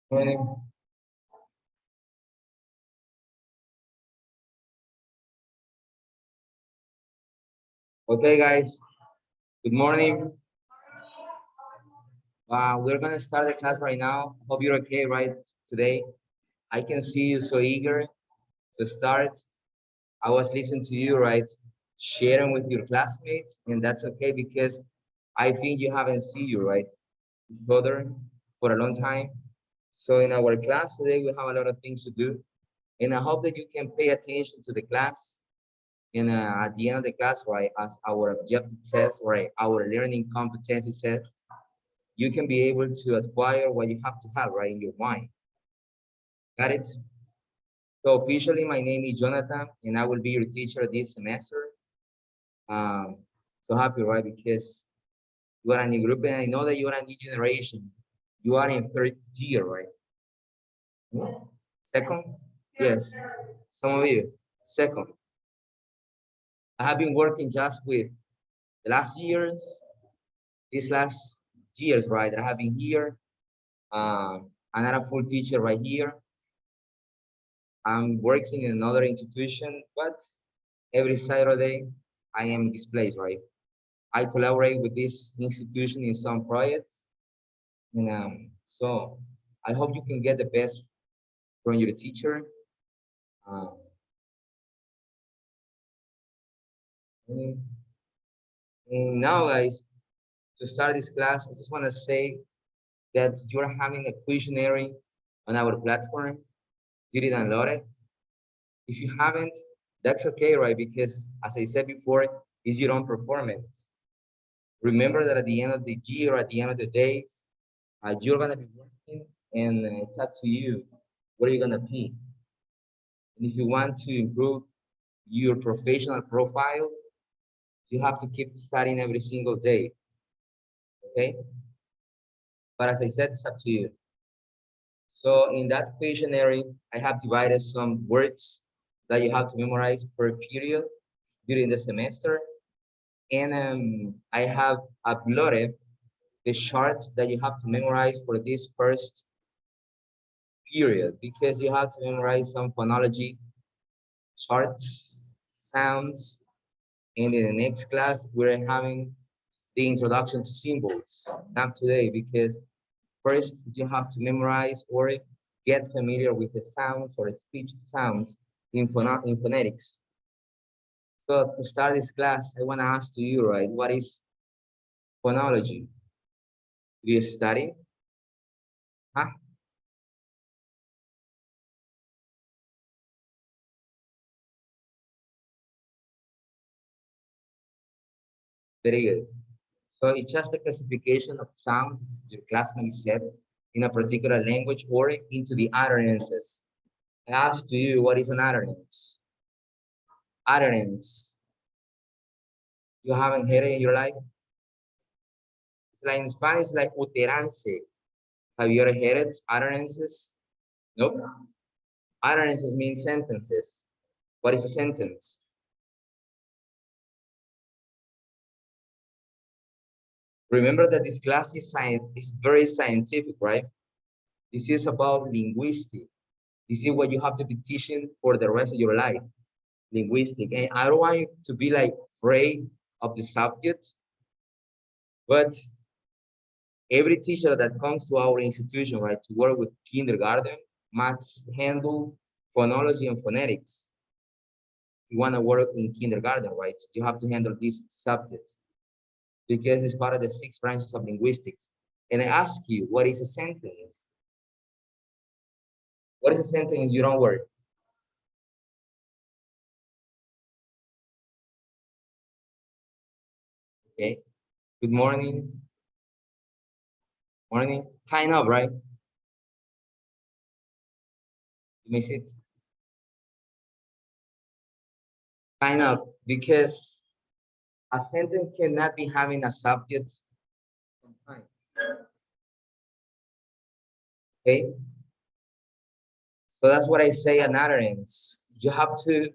Morning. Okay, guys. Good morning. We're gonna start the class right now. Hope you're okay, right? Today, I can see you so eager to start. I was listening to you, right? Sharing with your classmates, and that's okay because I think you haven't seen you, right, brother, for a long time. So in our class today, we have a lot of things to do, and I hope that you can pay attention to the class. And at the end of the class, right, as our objective says, right, our learning competency says, you can be able to acquire what you have to have right in your mind. Got it? So officially, my name is Jonathan, and I will be your teacher this semester. Um, so happy, right? Because you are a new group, and I know that you are a new generation. You are in third year, right? Second? Yes. Some of you. Second. I have been working just with the last years, these last years, right? I have been here. Another full teacher right here. I'm working in another institution, but every Saturday I am in this place, right? I collaborate with this institution in some projects, and so I hope you can get the best from your teacher. Um, and, and now, guys, to start this class, I just want to say that you're having a questionnaire on our platform. You did download it. If you haven't, that's okay, right? Because as I said before, it's your own performance. Remember that at the end of the year, at the end of the days, you're gonna be working, and it's up to you where you're gonna be. And if you want to improve your professional profile, you have to keep studying every single day. Okay? But as I said, it's up to you. So in that questionnaire, I have divided some words that you have to memorize per period during the semester. And I have uploaded the charts that you have to memorize for this first period because you have to memorize some phonology charts, sounds, and in the next class we're having the introduction to symbols. Not today because first you have to memorize or get familiar with the sounds or speech sounds in phonetics. So to start this class, I want to ask to you, right, what is phonology? Do you study? Huh? Very good. So it's just a classification of sounds your classmate said in a particular language or into the utterances. I asked to you, what is an utterance? Utterance. You haven't heard it in your life? It's like in Spanish, like uterance. Have you ever heard it? Utterances? Nope. Utterances mean sentences. What is a sentence? Remember that this class is very scientific, right? This is about linguistics. This is what you have to be teaching for the rest of your life. Linguistic. And I don't want you to be like afraid of the subject, but every teacher that comes to our institution, right, to work with kindergarten, must handle phonology and phonetics. You want to work in kindergarten, right? You have to handle these subjects because it's part of the 6 branches of linguistics. And I ask you, what is a sentence? What is a sentence you don't work? Okay. Good morning. Morning. Kind of, right? You miss it? Kind of, because a sentence cannot be having a subject sometimes. Okay. So that's what I say an utterance. You have to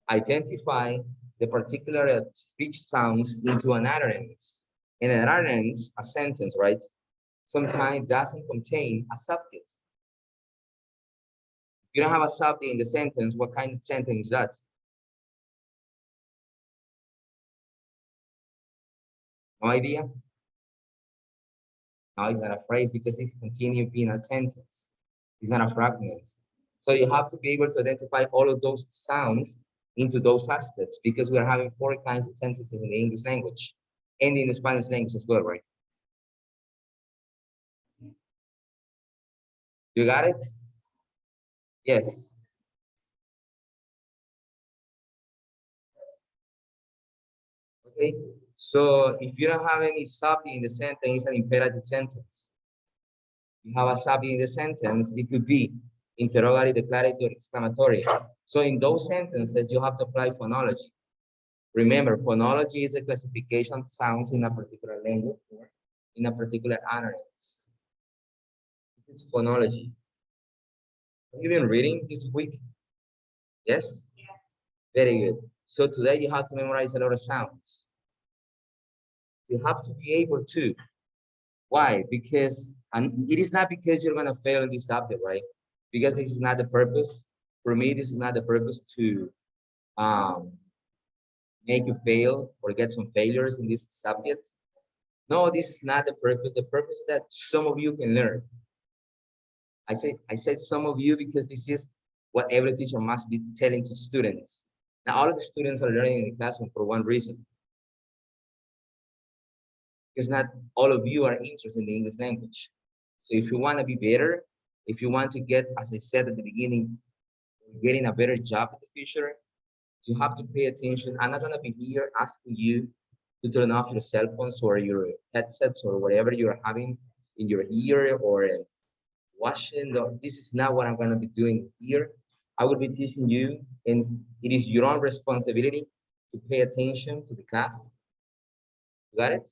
identify the particular speech sounds into an utterance. And an utterance, a sentence, right? Sometimes doesn't contain a subject. You don't have a subject in the sentence. What kind of sentence is that? No idea? No, it's not a phrase because it continues being a sentence. It's not a fragment. So you have to be able to identify all of those sounds into those aspects because we are having four kinds of sentences in the English language and in the Spanish language as well, right? You got it? Yes. Okay. So if you don't have any subject in the sentence, it's an imperative sentence. You have a subject in the sentence, it could be interrogatory, declaratory, or exclamatory. So in those sentences, you have to apply phonology. Remember, phonology is a classification of sounds in a particular language or in a particular utterance. It's phonology. Have you been reading this week? Yes? Very good. So today you have to memorize a lot of sounds. You have to be able to. Why? Because, and it is not because you're gonna fail in this subject, right? Because this is not the purpose. For me, this is not the purpose to um, make you fail or get some failures in this subject. No, this is not the purpose. The purpose is that some of you can learn. I said some of you because this is what every teacher must be telling to students. Now, all of the students are learning in the classroom for one reason. Because not all of you are interested in the English language. So if you want to be better, if you want to get, as I said at the beginning, getting a better job in the future, you have to pay attention. I'm not going to be here asking you to turn off your cell phones or your headsets or whatever you're having in your ear or watching. This is not what I'm going to be doing here. I will be teaching you, and it is your own responsibility to pay attention to the class. You got it?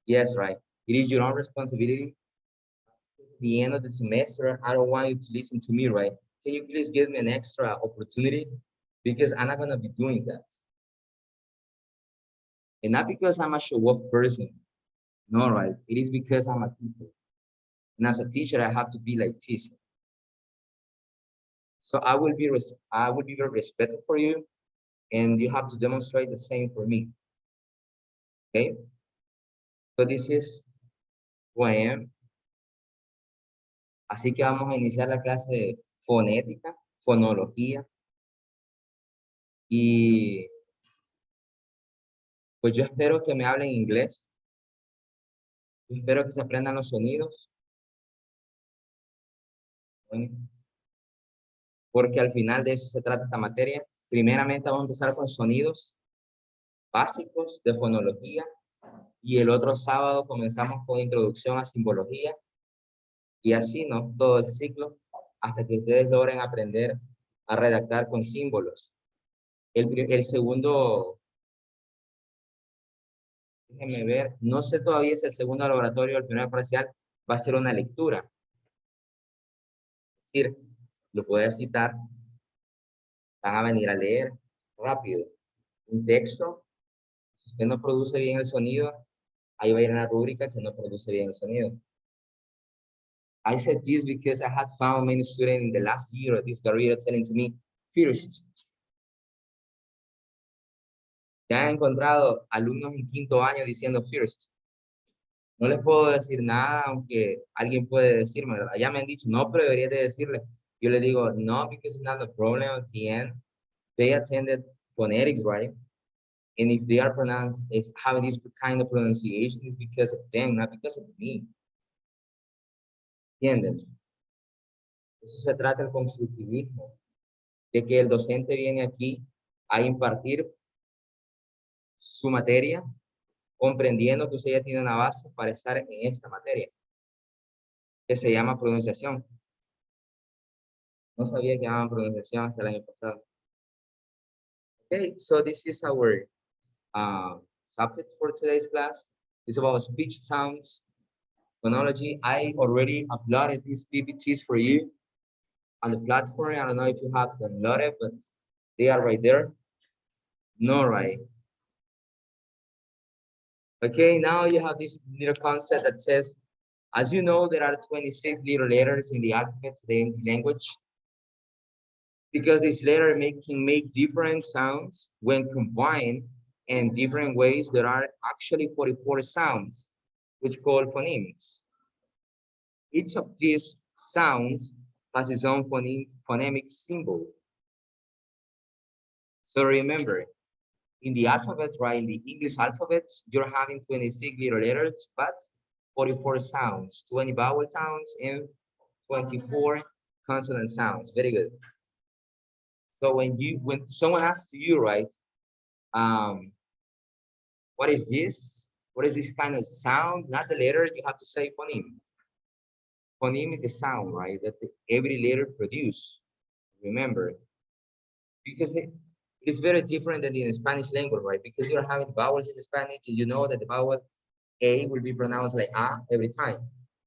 Yes, right. It is your own responsibility. At the end of the semester, I don't want you to listen to me, right? Can you please give me an extra opportunity? Because I'm not going to be doing that. And not because I'm a show-off person. No, right? It is because I'm a teacher. And as a teacher, I have to be like this. So I will be very respectful for you, and you have to demonstrate the same for me. Okay? So this is who I am. Así que vamos a iniciar la clase de fonética, fonología. Y pues yo espero que me hablen inglés. Yo espero que se aprendan los sonidos. Bueno, porque al final de eso se trata esta materia. Primeramente vamos a empezar con sonidos básicos de fonología. Y el otro sábado comenzamos con introducción a simbología. Y así, ¿no? Todo el ciclo hasta que ustedes logren aprender a redactar con símbolos. El segundo, déjenme ver, no sé todavía si el segundo laboratorio o el primer parcial va a ser una lectura. Es decir, lo puedes citar, van a venir a leer rápido un texto. Si usted no produce bien el sonido, ahí va a ir en la rúbrica que no produce bien el sonido. I said this because I had found many students in the last year of this career telling to me, first. Ya he encontrado alumnos en quinto año diciendo first. No les puedo decir nada, aunque alguien puede decirme, ¿verdad? Ya me han dicho, no, pero deberías de decirle. Yo le digo, no, because it's not a problem at the end. They attended phonetics, right? And if they are pronounced as having this kind of pronunciation, it's because of them, not because of me. ¿Entienden? Eso se trata del constructivismo, de que el docente viene aquí a impartir su materia, comprendiendo que usted ya tiene una base para estar en esta materia, que se llama pronunciación. No sabía que llamaban pronunciación hasta el año pasado. Okay, so this is our subject for today's class. It's about speech sounds, phonology. I already uploaded these PPTs for you on the platform. I don't know if you have downloaded, but they are right there. No, right. Okay, now you have this little concept that says, as you know, there are 26 little letters in the alphabet of the English language. because this letter can make different sounds when combined in different ways. There are actually 44 sounds, which called phonemes. Each of these sounds has its own phonemic symbol. So remember, in the alphabet, right, in the English alphabet, you're having 26 little letters, but 44 sounds, 20 vowel sounds, and 24 consonant sounds. Very good. So when someone asks you, right, um, what is this? What is this kind of sound? Not the letter, you have to say phoneme. Phoneme is the sound, right, that every letter produce. Remember, because it is very different than in the Spanish language, right? Because you're having vowels in Spanish, and you know that the vowel A will be pronounced like A every time.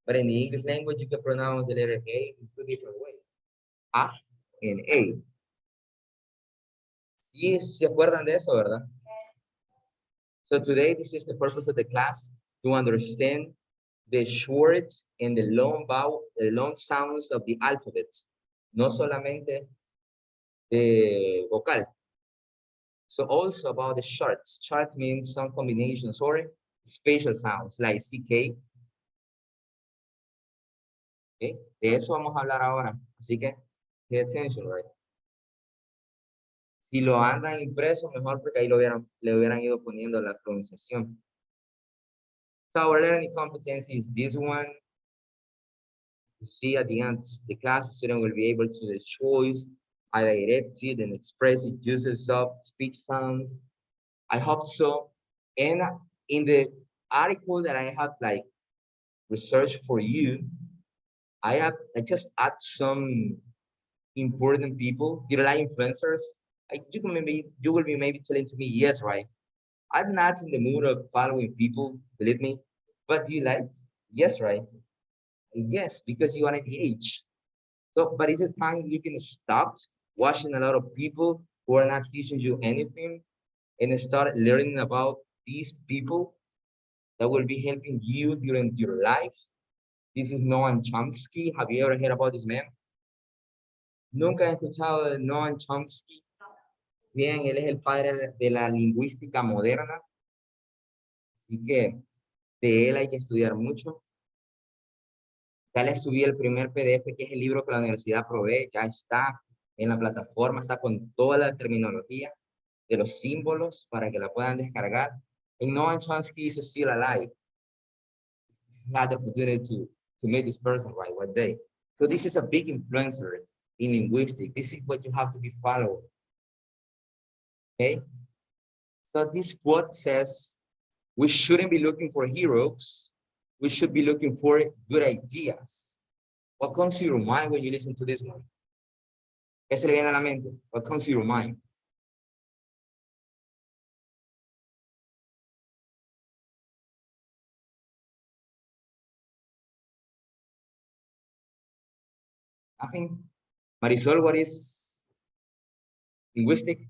But in the English language, you can pronounce the letter A in two different ways. A and A. Sí, se acuerdan de eso, ¿verdad? So today, this is the purpose of the class, to understand the short and the long sounds of the alphabet. No solamente the vocal. So also about the shorts. Short means some combinations or spatial sounds like CK. Okay? De eso vamos a hablar ahora. Así que, pay attention, right? Si lo andan impreso, mejor porque ahí le hubieran ido poniendo la pronunciación. So our learning competency is this one. You see at the end, the class student will be able to choose, direct it and express it, uses of speech sounds. I hope so. And in the article that I have like researched for you, I just add some important people. Do you like influencers? You will be maybe telling to me, yes, right? I'm not in the mood of following people, believe me. But do you like? Yes, right? Yes, because you are at the age. So, but it's a time you can stop watching a lot of people who are not teaching you anything and start learning about these people that will be helping you during your life. This is Noam Chomsky. Have you ever heard about this man? Nunca he escuchado de Noam Chomsky. Bien, él es el padre de la lingüística moderna. Así que de él hay que estudiar mucho. Ya le subí el primer PDF, que es el libro que la universidad provee. Ya está en la plataforma, está con toda la terminología de los símbolos para que la puedan descargar. And Noam Chomsky is still alive. He had the opportunity to meet this person right one day. So this is a big influencer in linguistics. This is what you have to be followed. Okay? So this quote says, we shouldn't be looking for heroes. We should be looking for good ideas. What comes to your mind when you listen to this one? ¿Qué se le viene a la mente? What comes to your mind? Nothing? Marisol, what is linguistic?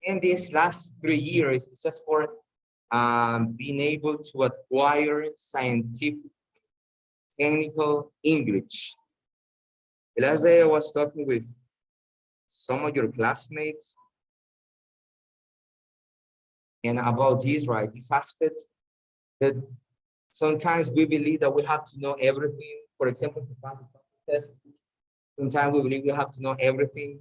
In these last 3 years, it's just for being able to acquire scientific, technical English. The last day I was talking with some of your classmates and about this, right? This aspect that sometimes we believe that we have to know everything. For example, sometimes we believe we have to know everything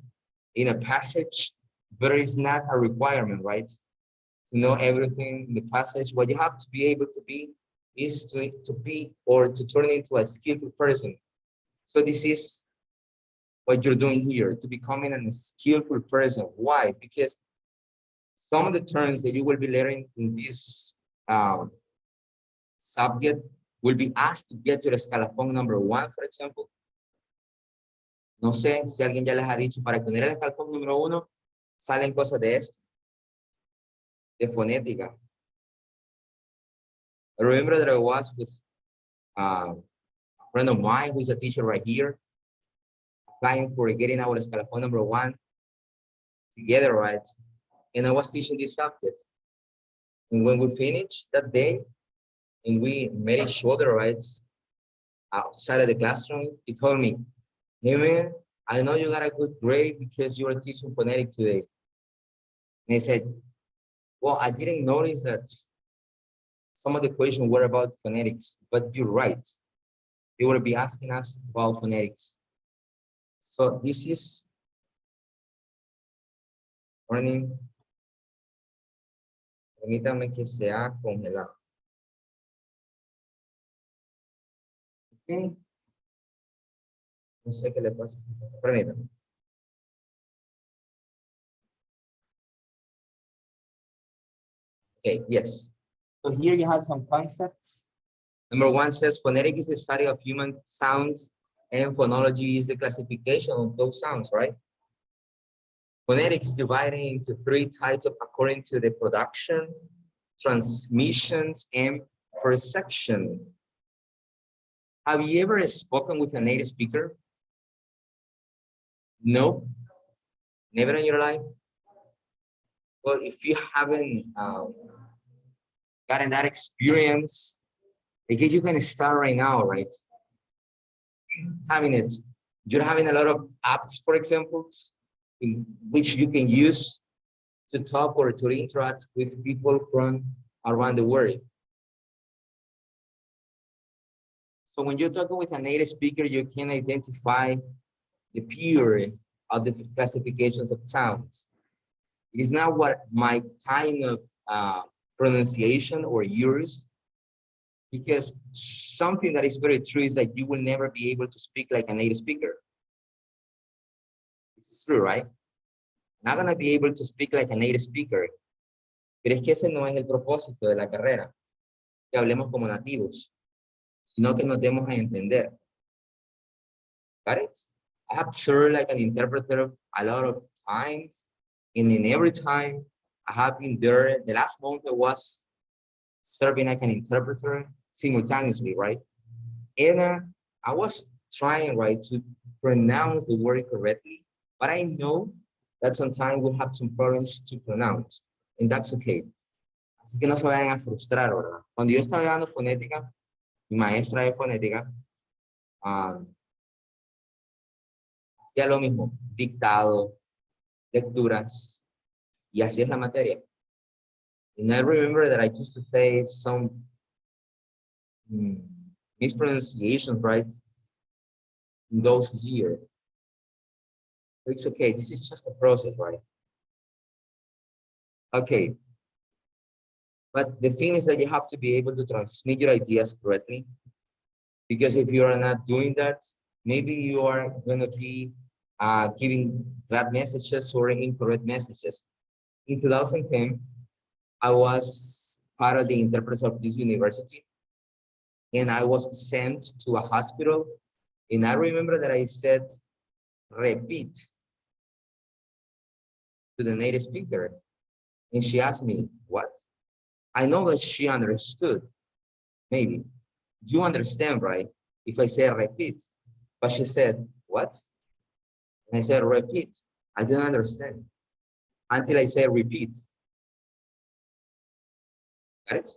in a passage, but it's not a requirement, right? To know everything in the passage. What you have to be able to be is to be or to turn into a skillful person. So this is what you're doing here, to becoming a skillful person. Why? Because some of the terms that you will be learning in this subject will be asked to get to the escalafón number 1, for example. No sé si alguien ya les ha dicho, para tener el escalafón número 1, salen cosas de esto, de fonética. I remember that I was with a friend of mine who's a teacher right here, applying for getting our escalafon number 1 together, right? And I was teaching this subject. And when we finished that day and we met each other, right, outside of the classroom, he told me, hey man, I know you got a good grade because you were teaching phonetics today. And I said, well, I didn't notice that some of the questions were about phonetics, but you're right. They will be asking us about phonetics. So this is morning. Permítame que se ha congelado. Okay. No sé qué le pasa. Permítame. Okay, yes. So here you have some concepts. Number 1 says phonetic is the study of human sounds, and phonology is the classification of those sounds, right? Phonetics is divided into 3 types according to the production, transmissions, and perception. Have you ever spoken with a native speaker? No, never in your life. Well, if you haven't gotten that experience, I guess you can start right now, right? Having it. You're having a lot of apps, for example, in which you can use to talk or to interact with people from around the world. So when you're talking with a native speaker, you can identify the pure of the classifications of sounds. It is not what my kind of pronunciation or yours, because something that is very true is that you will never be able to speak like a native speaker. This is true, right? Not gonna be able to speak like a native speaker. Pero es que ese no es el propósito de la carrera, que hablemos como nativos, sino que nos demos a entender. Got it? I have served like an interpreter a lot of times, and in every time I have been there. The last month I was serving like an interpreter simultaneously, right? And I was trying, right, to pronounce the word correctly, but I know that sometimes we have some problems to pronounce, and that's okay. Así que no se vayan a frustrar, ¿verdad? Cuando yo estaba dando fonética, mi maestra de fonética hacía lo mismo, dictado, lecturas, y así es la materia. And I remember that I used to say some mispronunciations, right, in those years. It's okay, this is just a process, right? Okay. But the thing is that you have to be able to transmit your ideas correctly, because if you are not doing that, maybe you are going to be giving bad messages or incorrect messages. In 2010, I was part of the interpreters of this university, and I was sent to a hospital. And I remember that I said, repeat to the native speaker. And she asked me, what? I know that she understood, maybe. You understand, right? If I say repeat. But she said, what? And I said, repeat. I didn't understand until I said repeat. Got it?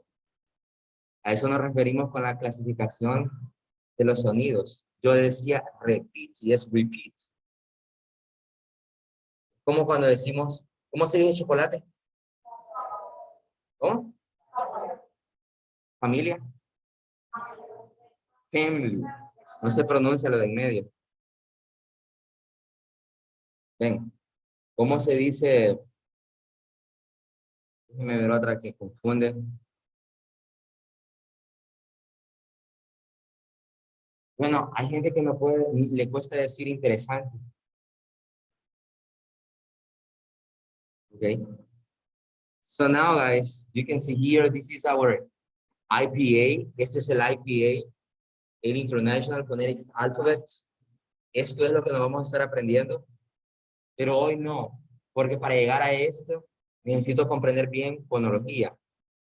A eso nos referimos con la clasificación de los sonidos. Yo decía repeat y es repeat. Como cuando decimos, ¿cómo se dice chocolate? ¿Cómo? Familia. Family. No se pronuncia lo de en medio. Ven, ¿cómo se dice? Déjeme ver otra que confunde. Bueno, hay gente que le cuesta decir interesante. Okay. So now, guys, you can see here, this is our IPA. Este es el IPA, el International Phonetics Alphabet. Esto es lo que nos vamos a estar aprendiendo. Pero hoy no, porque para llegar a esto necesito comprender bien fonología.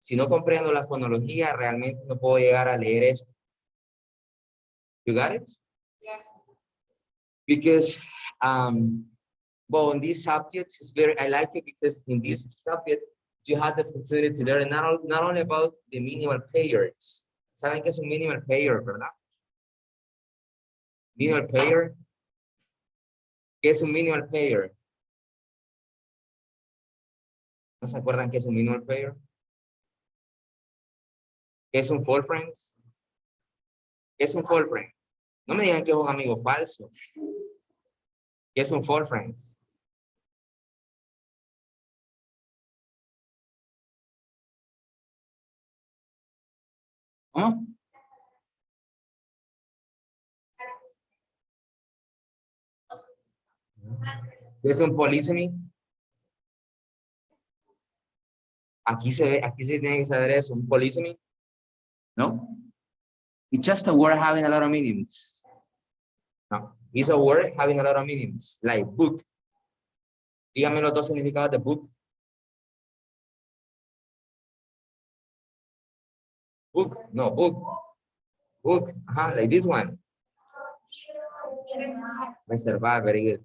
Si no comprendo la fonología, realmente no puedo llegar a leer esto. You got it? Yeah. Because, well, in this subject, I like it because in this subject, you have the opportunity to learn not only about the minimal payers. ¿Saben qué es un minimal payer, verdad? Minimal payer. ¿Qué es un minimal payer? ¿No se acuerdan qué es un minimal payer? ¿Qué es un full friends? ¿Qué es un full friend? No me digan que es un amigo falso. ¿Qué es un full friends? ¿Cómo? ¿Qué es un polysemy? Aquí se tiene que saber eso, un polysemy. ¿No? It's just a word having a lot of meanings. No, it's a word having a lot of meanings, like book. Dígame los dos significados de book. Book, no, book. Book, like this one. Reservar, very good.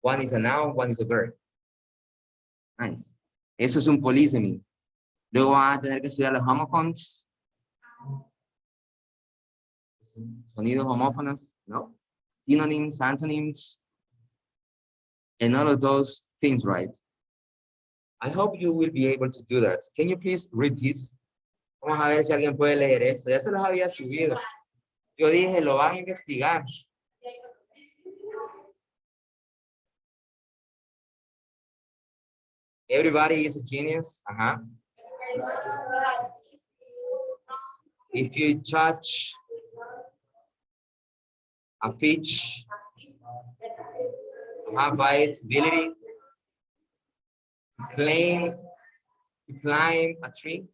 One is a noun, one is a verb. Nice. Eso es un polysemy. Luego van a tener que estudiar los homophones. Sonidos homófonos, ¿no? Synonyms, antonyms, and all of those things, right? I hope you will be able to do that. Can you please read this? Vamos a ver si alguien puede leer esto. Ya se los había subido. Yo dije, lo van a investigar. Everybody is a genius. If you touch a fish, by its ability to climb a tree,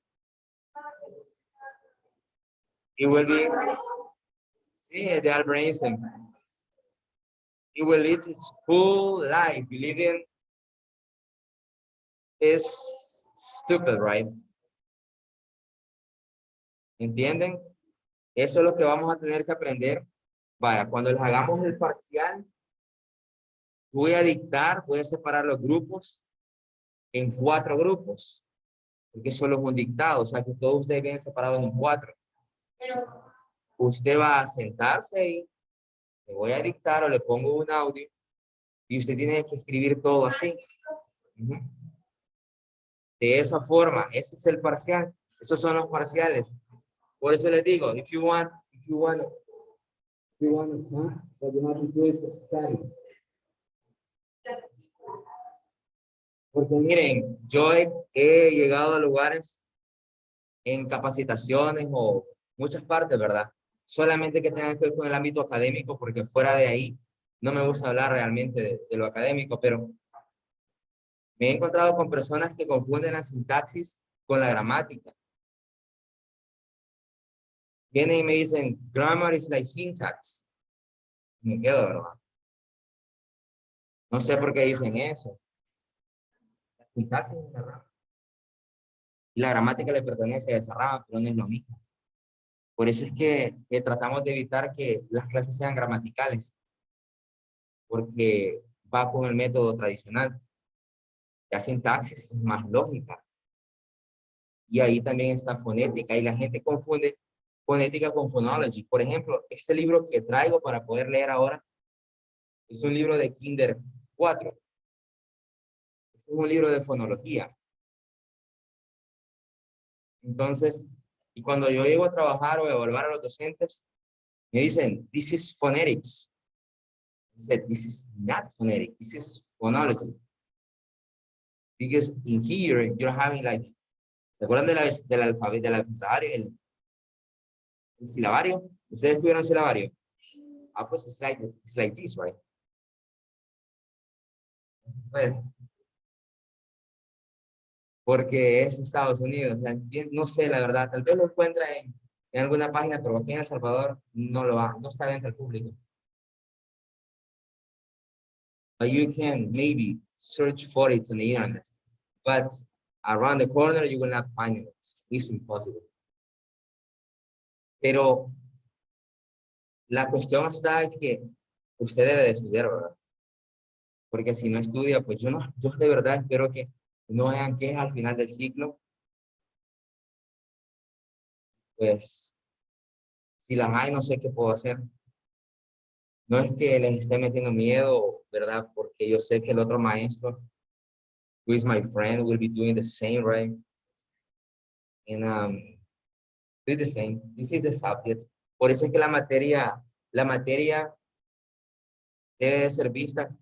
it will be, see, the algorithm. It will lead its full life believing is stupid, right? ¿Entienden? Eso es lo que vamos a tener que aprender. Vaya, cuando les hagamos el parcial, voy a separar los grupos en 4 grupos, porque solo es un dictado, o sea que todos ustedes vienen separados en 4. Usted va a sentarse ahí, le voy a dictar o le pongo un audio y usted tiene que escribir todo así. De esa forma, ese es el parcial. Esos son los parciales. Por eso les digo, if you want to what you have to do is study. Porque miren, yo he llegado a lugares en capacitaciones o muchas partes, ¿verdad? Solamente que tengan que ver con el ámbito académico, porque fuera de ahí no me gusta hablar realmente de lo académico, pero me he encontrado con personas que confunden la sintaxis con la gramática. Vienen y me dicen, grammar is like syntax. Me quedo, ¿verdad? No sé por qué dicen eso. La sintaxis es la rama. Y la gramática le pertenece a esa rama, pero no es lo mismo. Por eso es que tratamos de evitar que las clases sean gramaticales, porque va con el método tradicional. La sintaxis es más lógica. Y ahí también está fonética, y la gente confunde fonética con phonology. Por ejemplo, este libro que traigo para poder leer ahora es un libro de Kinder 4. Es un libro de fonología. Entonces, y cuando yo llego a trabajar o a evaluar a los docentes, me dicen, this is phonetics. I said, this is not phonetic, this is phonology. Because in here, you're having like, ¿se acuerdan del alfabeto, del abecedario, el silabario? ¿Ustedes tuvieron silabario? Ah, pues it's like this, right? Pues, porque es Estados Unidos. O sea, no sé, la verdad, tal vez lo encuentra en alguna página, pero aquí en El Salvador no está abierto al público. But you can maybe search for it on the internet. But around the corner, you will not find it. It's impossible. Pero la cuestión está en que usted debe de estudiar, ¿verdad? Porque si no estudia, pues yo de verdad espero que no hayan quejas al final del ciclo. Pues, si las hay, no sé qué puedo hacer. No es que les esté metiendo miedo, ¿verdad? Porque yo sé que el otro maestro, who is my friend, will be doing the same, right? And do the same. This is the subject. Por eso es que la materia debe de ser vista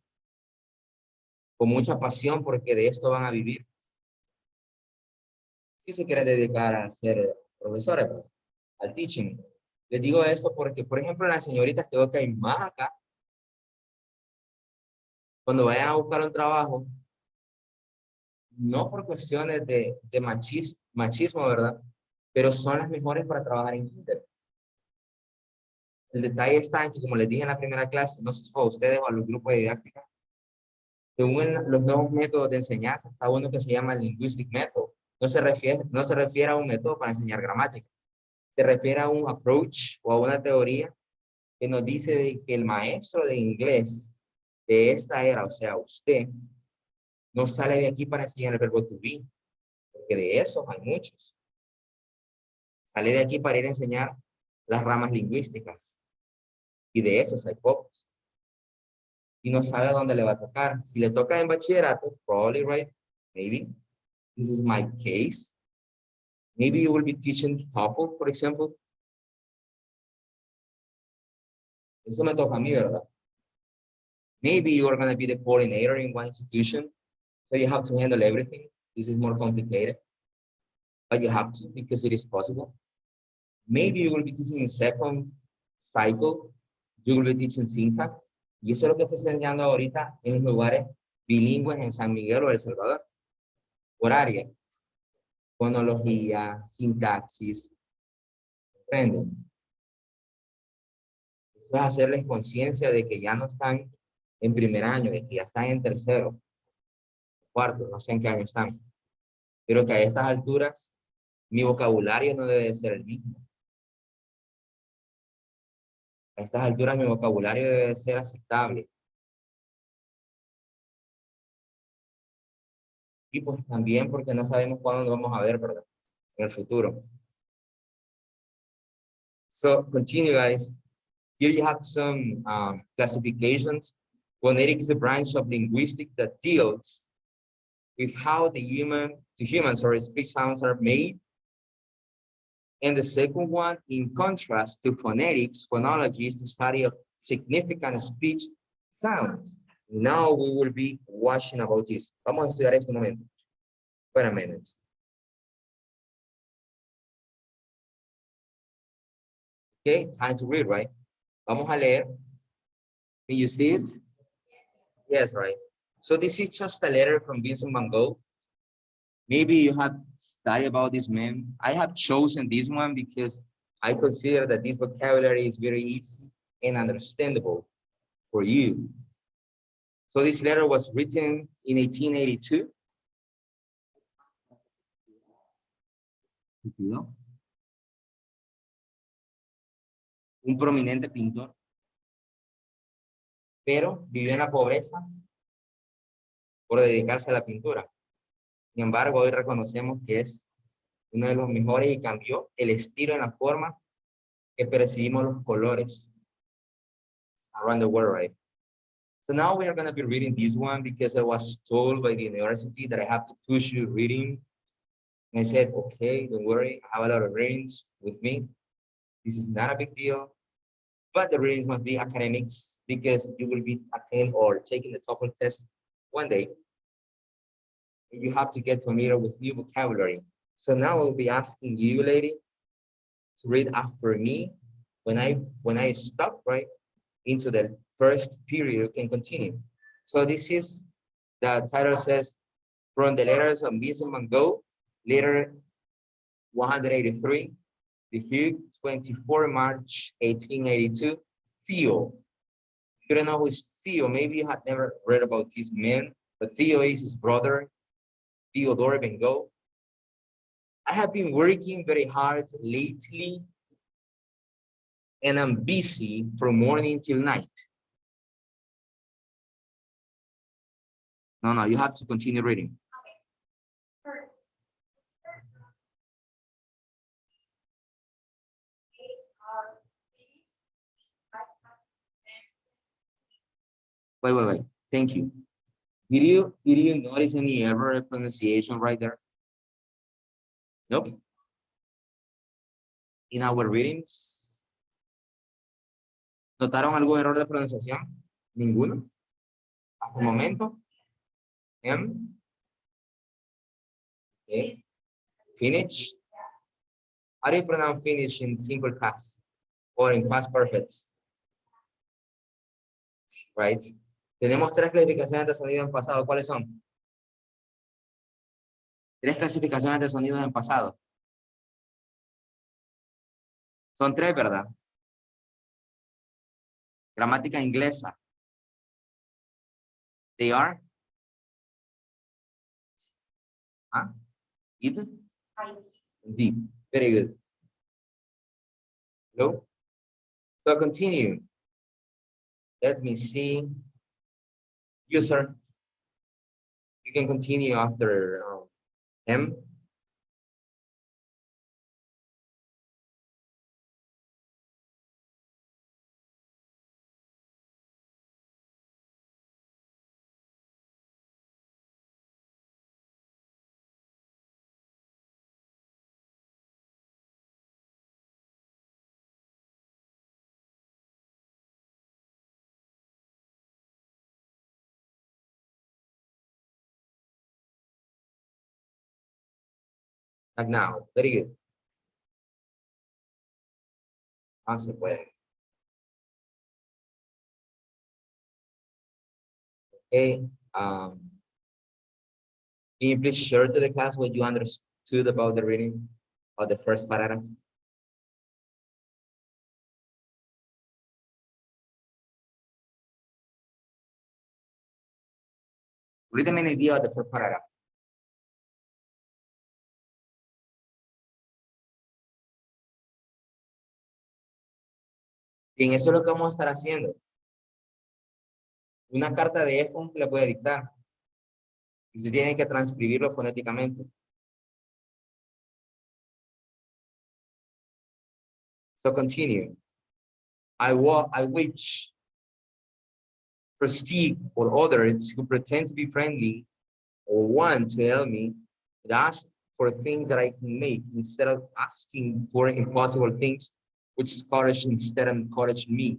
con mucha pasión, porque de esto van a vivir. Si se quieren dedicar a ser profesores, pues, al teaching. Les digo esto porque, por ejemplo, las señoritas que veo que hay más acá, cuando vayan a buscar un trabajo, no por cuestiones de machismo, ¿verdad? Pero son las mejores para trabajar en Inter. El detalle está en que, como les dije en la primera clase, no sé si fue a ustedes o a los grupos de didáctica, según los nuevos métodos de enseñanza, está uno que se llama Linguistic Method. No se refiere a un método para enseñar gramática. Se refiere a un approach o a una teoría que nos dice de que el maestro de inglés de esta era, o sea, usted, no sale de aquí para enseñar el verbo to be, porque de esos hay muchos. Sale de aquí para ir a enseñar las ramas lingüísticas, y de esos hay pocos. Y no sabe a dónde le va a tocar. Si le toca en bachillerato, probably, right? Maybe. This is my case. Maybe you will be teaching TOEFL, for example. Eso me toca a mí, ¿verdad? Maybe you are going to be the coordinator in one institution, so you have to handle everything. This is more complicated, but you have to because it is possible. Maybe you will be teaching in second cycle, you will be teaching syntax, y eso es lo que estoy enseñando ahorita en los lugares bilingües en San Miguel o El Salvador, por área, fonología, sintaxis, ¿comprenden? Eso es hacerles conciencia de que ya no están en primer año, de que ya están en tercero, cuarto, no sé en qué año están, pero que a estas alturas mi vocabulario no debe ser el mismo. A estas alturas mi vocabulario debe ser aceptable. Y pues también porque no sabemos cuándo nos vamos a ver, ¿verdad? En el futuro. So, continue, guys. Here you have some classifications. Phonetics is a branch of linguistics that deals with how the human speech sounds are made. And the second one, in contrast to phonetics, phonology is the study of significant speech sounds. Now we will be watching about this. Vamos a estudiar esto un momento. Wait a minute. Okay, time to read, right? Vamos a leer. Can you see it? Yes, right. So this is just a letter from Vincent van Gogh. Maybe you have studied about this man. I have chosen this one because I consider that this vocabulary is very easy and understandable for you. So this letter was written in 1882. Un prominente pintor, pero vivió en la pobreza por dedicarse a la pintura. Sin embargo, hoy reconocemos que es uno de los mejores y cambió el estilo en la forma que percibimos los colores around the world, right? So now we are going to be reading this one because I was told by the university that I have to push you reading. And I said, okay, don't worry, I have a lot of readings with me. This is not a big deal, but the readings must be academics because you will be attending or taking the TOEFL test one day. You have to get familiar with new vocabulary. So now I'll be asking you, lady, to read after me. When I stop, right, into the first period, you can continue. So this is, the title says, from the letters of Vincent van Gogh, letter 183, The Hague, 24 March 1882, Theo. If you don't know who is Theo, maybe you had never read about this man, but Theo is his brother, Theodore van Gogh. I have been working very hard lately and I'm busy from morning till night. No, you have to continue reading. Wait. Thank you. Did you notice any error of pronunciation right there? Nope. In our readings, ¿notaron algún error de pronunciación? Ninguno. Hasta el momento. Okay. Finish. How do you pronounce finish in simple past or in past perfects? Right. Tenemos tres clasificaciones de sonido en pasado. ¿Cuáles son? Tres clasificaciones de sonidos en pasado. Son tres, ¿verdad? Gramática inglesa. They are? Huh? Id? D. Very good. Hello? So continue. Let me see. User. You can continue after M. Like now. Very good. Ah, se puede. Okay. Can you please share to the class what you understood about the reading of the first paragraph? Read them an idea of the first paragraph. Bien, eso es lo que vamos a estar haciendo. Una carta de estas le puede dictar. Y se tiene que transcribirlo fonéticamente. So continue. I wish prestige or others who pretend to be friendly or want to help me, but ask for things that I can make instead of asking for impossible things, which discourage instead of encourage me.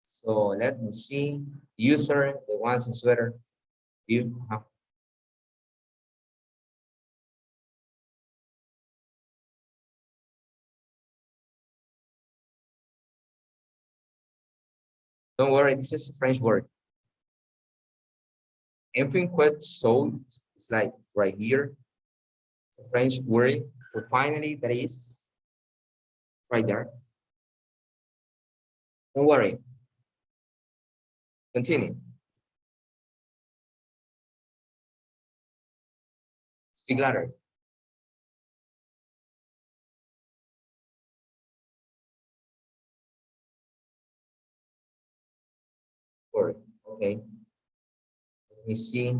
So let me see. User, the ones in sweater. You. Don't worry, this is a French word. Everything quite sold, it's like right here. It's a French word. But finally, that is right there. Don't worry. Continue. Speak louder. Word. Okay. Let me see.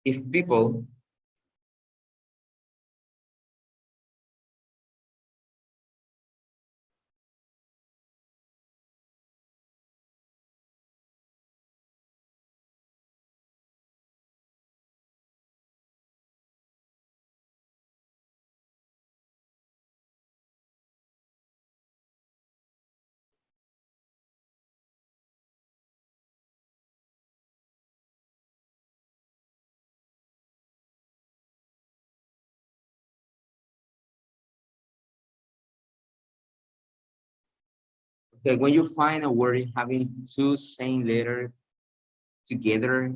If people okay, when you find a word having two same letters together,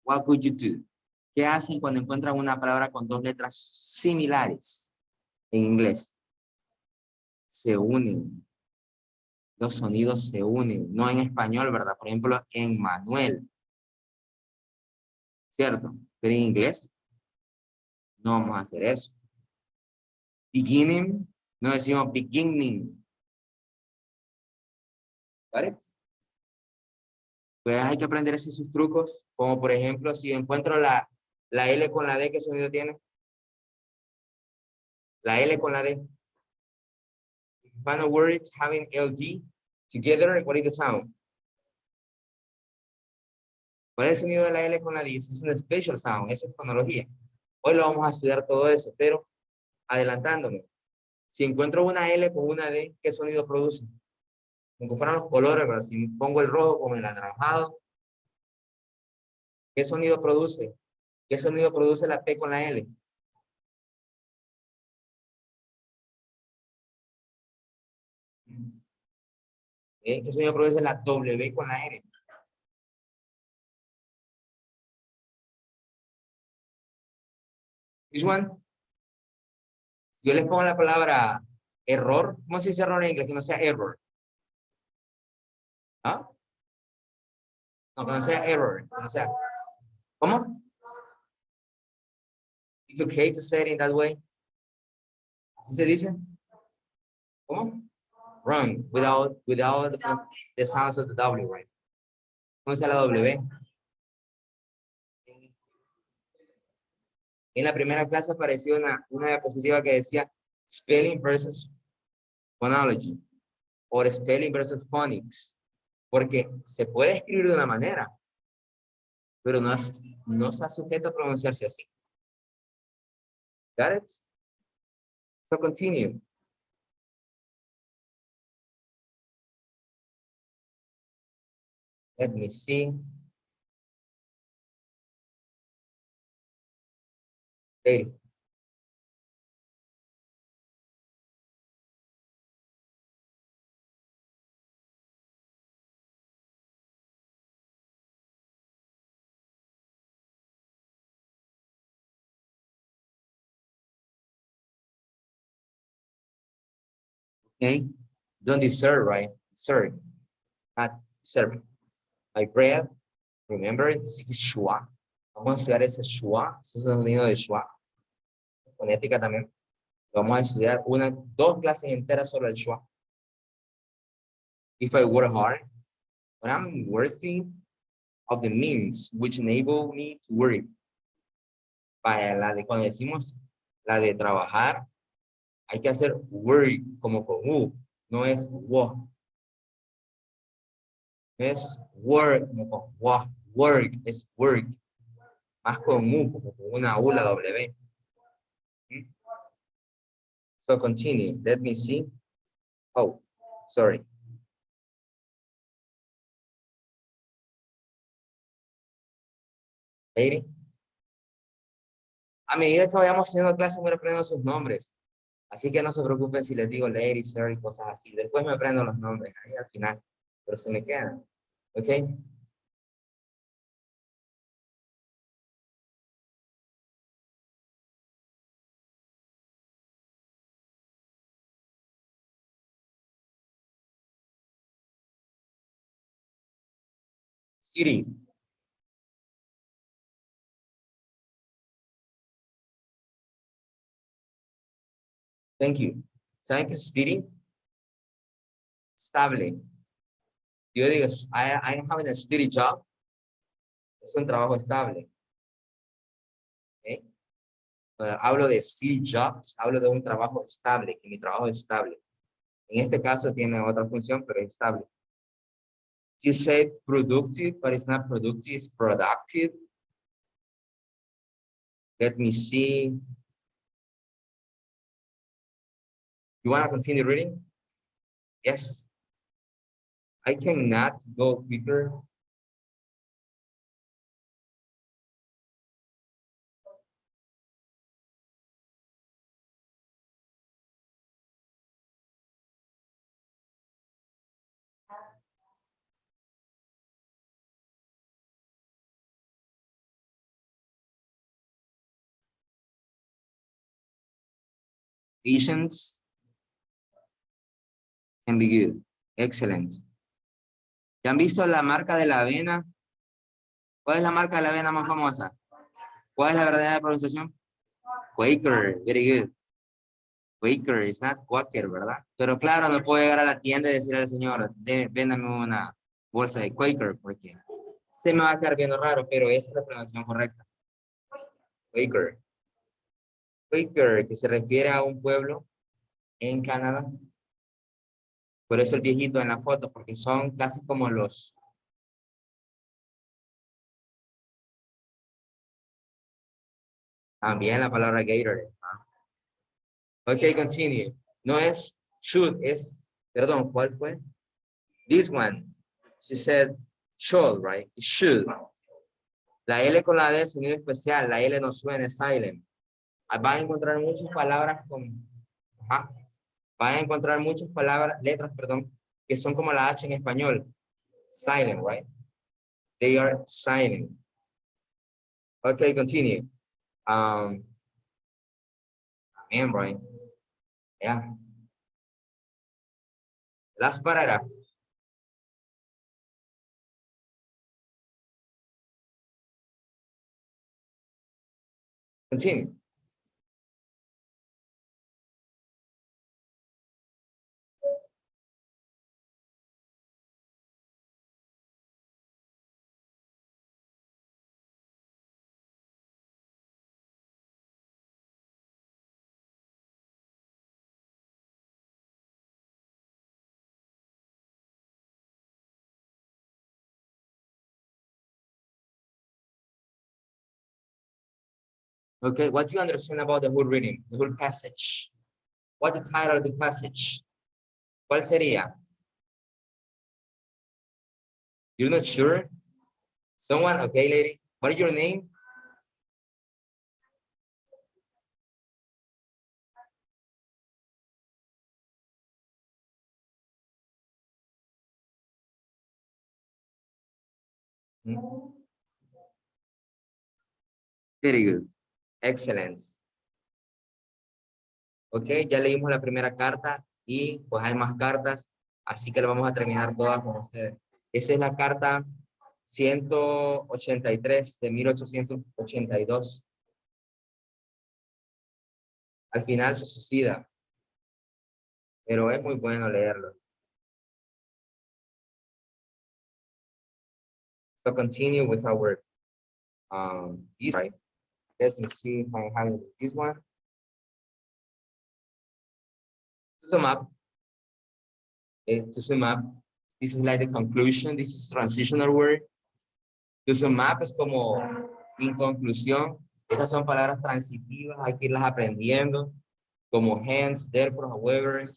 what would you do? ¿Qué hacen cuando encuentran una palabra con dos letras similares en inglés? Se unen. los sonidos se unen, no en español, ¿verdad? Por ejemplo, en Manuel, ¿cierto? Pero en inglés no vamos a hacer eso. Beginning, no decimos beginning, ¿vale? Pues hay que aprender esos trucos, como por ejemplo, si encuentro la L con la D, ¿qué sonido tiene? La L con la D. Final words having LD together, what is the sound? ¿Cuál es el sonido de la L con la D? Ese es un special sound, esa es fonología. Hoy lo vamos a estudiar todo eso, pero adelantándome. Si encuentro una L con una D, ¿qué sonido produce? Como fueran los colores, pero si pongo el rojo con el anaranjado, ¿qué sonido produce? ¿Qué sonido produce la P con la L? ¿Qué sonido produce la W con la R? Which one? Si yo les pongo la palabra error, ¿cómo se dice error en inglés? Que no sea error. ¿Ah? No, que no sea error. Que no sea. ¿Cómo? It's okay to say it in that way. ¿Así se dice? ¿Cómo? Wrong. Without the sounds of the W, right? ¿Cómo se la W? En la primera clase apareció una diapositiva que decía spelling versus phonology o spelling versus phonics, porque se puede escribir de una manera, pero no está sujeto a pronunciarse así. Got it? So continue. Let me see. Hey, okay. Don't deserve, right? Sorry, not deserve. Like bread, remember, this is schwa. Vamos a estudiar ese schwa, ese es el sonido de schwa. Fonética también. Vamos a estudiar dos clases enteras sobre el schwa. If I work hard, when I'm worthy of the means which enable me to work. Para la de cuando decimos la de trabajar, hay que hacer work como con U, no es wo. No es work como con wa, work es work, más con U, como con una U, la W. So continue, let me see. Oh, sorry. Lady. A medida que vayamos haciendo clases, voy aprendiendo sus nombres. Así que no se preocupen si les digo lady, sir y cosas así. Después me aprendo los nombres ahí al final, pero se me quedan. ¿Ok? City. Thank you. ¿Saben qué es city? Estable. Yo digo, I'm having a steady job. Es un trabajo estable. ¿Okay? Hablo de city jobs, hablo de un trabajo estable, que mi trabajo es estable. En este caso tiene otra función, pero es estable. You say productive, but it's not productive, it's productive. Let me see. You want to continue reading? Yes. I cannot go quicker. Patience can be good. Excelente. ¿Ya han visto la marca de la avena? ¿Cuál es la marca de la avena más famosa? ¿Cuál es la verdadera pronunciación? Quaker, very good. Quaker, it's not Quaker, ¿verdad? Pero claro, no puedo llegar a la tienda y decirle al señor, véndame una bolsa de Quaker, porque se me va a quedar viendo raro, pero esa es la pronunciación correcta. Quaker. Quaker, que se refiere a un pueblo en Canadá. Por eso el viejito en la foto, porque son casi como los... También la palabra Gator. Ok, continue. No es should, es... Perdón, ¿cuál fue? This one. She said should, right? Should. La L con la D es sonido especial. La L no suena, es silent. Van a encontrar muchas palabras con... Ajá. Van a encontrar muchas palabras, letras, perdón, que son como la H en español. Silent, right? They are silent. Okay, continue. Man, right? Yeah. Last paragraph. Continue. Okay, what do you understand about the whole reading, the whole passage? What the title of the passage? ¿Cuál sería? You're not sure? Someone, okay, lady. What is your name? Hmm? Very good. Excellent. Ok, ya leímos la primera carta y pues hay más cartas, así que lo vamos a terminar todas con ustedes. Esa es la carta 183 de 1882. Al final se suicida, pero es muy bueno leerlo. So continue with our this, right? Let me see if I have this one. To sum up, this is like the conclusion. This is transitional word. To sum up es como en conclusión. Estas son palabras transitivas, hay que irlas aprendiendo, como hence, therefore, however,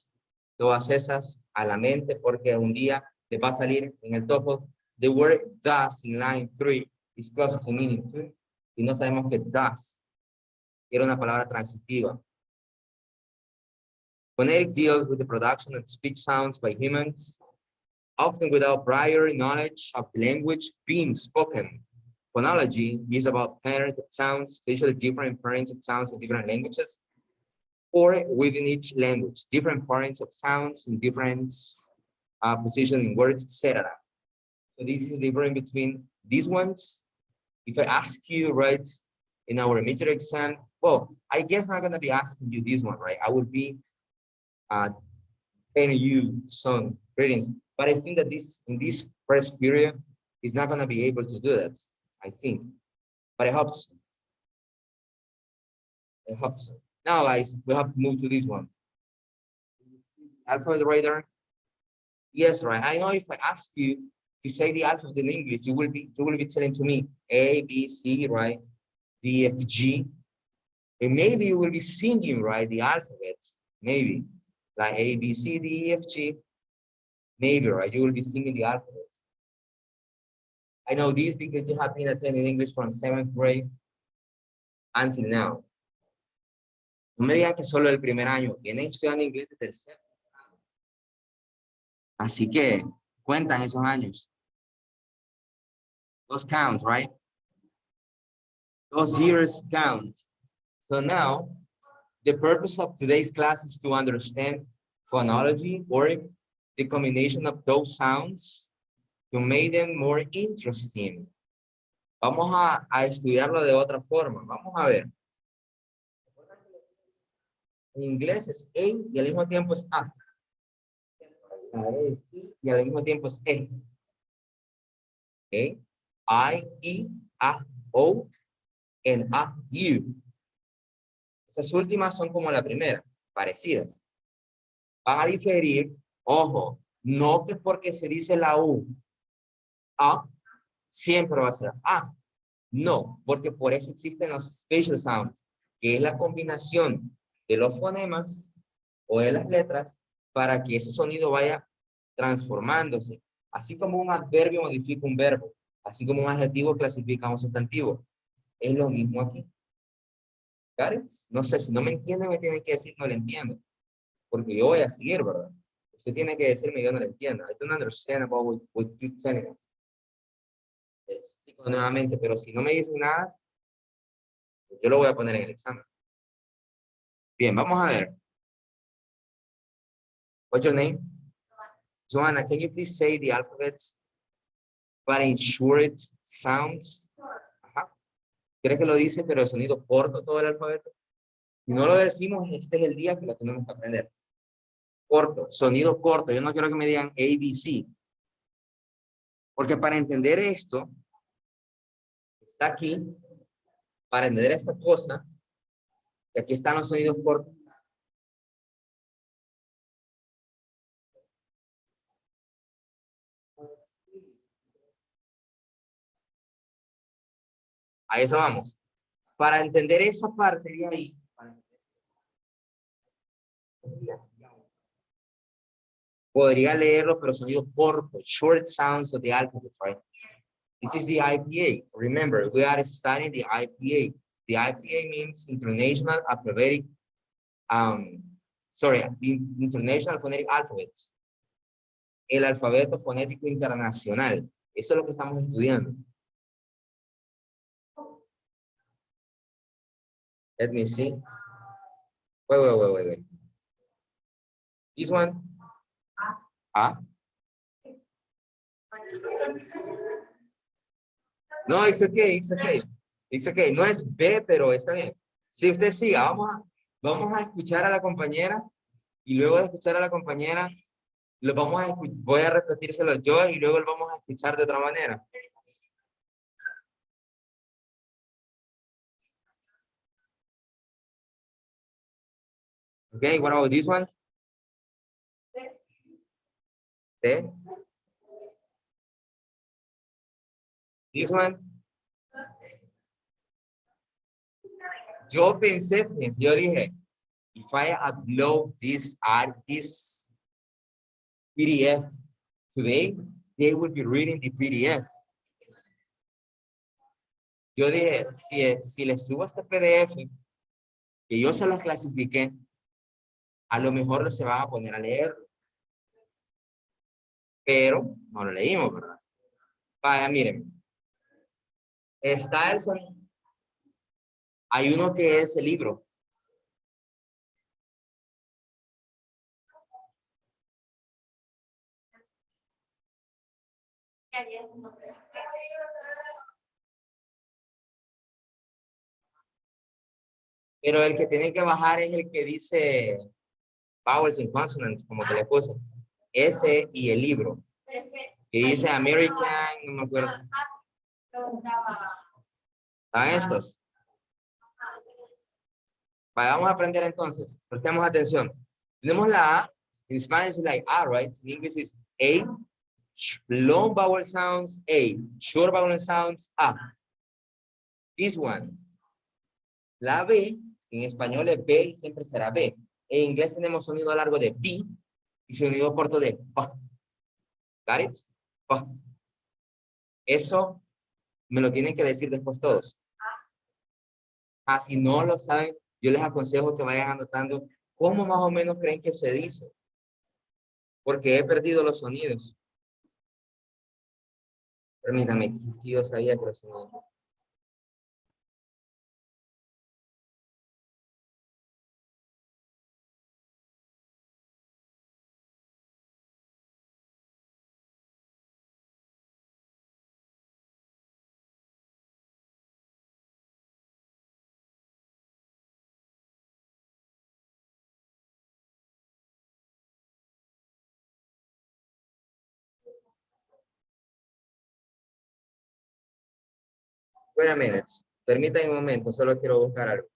todas esas a la mente, porque un día te va a salir en el topo. The word thus in line 3 is close to meaning 2, y no sabemos que thus era una palabra transitiva. Phonetic deals with the production of speech sounds by humans, often without prior knowledge of the language being spoken. Phonology is about parents of sounds, especially different parents of sounds in different languages, or within each language, different parents of sounds in different positions in words, etc. So this is the difference between these ones. If I ask you, right, in our midterm exam, well, I guess I'm not gonna be asking you this one, right? I would be telling you some readings, but I think that this in this first period is not gonna be able to do that. I think, but I hope so. I hope so. Now, guys, we have to move to this one. Alphabet radar. Yes, right. I know if I ask you to say the alphabet in English, you will be telling to me A, B, C, right? D, F, G. And maybe you will be singing, right? The alphabet, maybe like A, B, C, D, E, F, G. Maybe, right? You will be singing the alphabet. I know this because you have been attending English from 7th grade until now. No me digan que solo el primer año. Vienen estudiando inglés desde el tercer. Así que cuentan esos años. Those count, right? Those years count. So now, the purpose of today's class is to understand phonology or the combination of those sounds to make them more interesting. Vamos a estudiarlo de otra forma. Vamos a ver. En inglés es A y al mismo tiempo es A. Y al mismo tiempo es E. ¿Okay? I, E, A, O, and A, U. Esas últimas son como la primera, parecidas. Van a diferir, ojo, no que porque se dice la U, A, siempre va a ser A. No, porque por eso existen los spatial sounds, que es la combinación de los fonemas o de las letras para que ese sonido vaya transformándose. Así como un adverbio modifica un verbo, así como un adjetivo clasifica un sustantivo. Es lo mismo aquí. ¿Got it? No sé, si no me entiende, me tienen que decir no le entiendo. Porque yo voy a seguir, ¿verdad? Usted tiene que decirme yo no le entiendo. I don't understand about what you're telling us. Explico nuevamente, pero si no me dicen nada, pues yo lo voy a poner en el examen. Bien, vamos a ver. What's your name? Joanna, can you please say the alphabets but in short sounds? Ajá. ¿Crees que lo dice, pero el sonido corto todo el alfabeto? Si no lo decimos, este es el día que lo tenemos que aprender. Corto, sonido corto. Yo no quiero que me digan A, B, C. Porque para entender esto, está aquí, para entender esta cosa, que aquí están los sonidos cortos. A eso vamos. Para entender esa parte de ahí, podría leerlo, pero sonido corto, short sounds of the alphabet, right? This is the IPA. Remember, we are studying the IPA. The IPA means International Alphabetic, the International Phonetic Alphabets. El alfabeto fonético internacional. Eso es lo que estamos estudiando. Let me see. Wait. This one. Ah. No, it's okay, it's okay. It's okay. No es B, pero está bien. Si usted siga, vamos a escuchar a la compañera y luego de escuchar a la compañera, voy a repetírselo yo y luego lo vamos a escuchar de otra manera. Okay, what about this one? C. This one. Yo pensé, yo dije, if I upload this PDF today, they will be reading the PDF. Yo dije, si les subo este PDF, que yo se los clasifiqué, a lo mejor se van a poner a leer. Pero no lo leímos, ¿verdad? Vaya, miren. Está el sonido. Hay uno que es el libro. Pero el que tiene que bajar es el que dice vowels and consonants, como que le puse. Ese y el libro. Que dice American, no me acuerdo. ¿Están estos? Vaya, vamos a aprender entonces. Prestemos atención. Tenemos la A. In Spanish is like A, right? In English is A. Long vowel sounds, A. Short vowel sounds, A. This one. La B, en español es B y siempre será B. En inglés tenemos sonido largo de B y sonido corto de P. Got it? P. Eso me lo tienen que decir después todos. Si no lo saben, yo les aconsejo que vayan anotando cómo más o menos creen que se dice. Porque he perdido los sonidos. Permítame, yo sabía que los sonidos. Wait a minute. Permítame un momento, solo quiero buscar algo.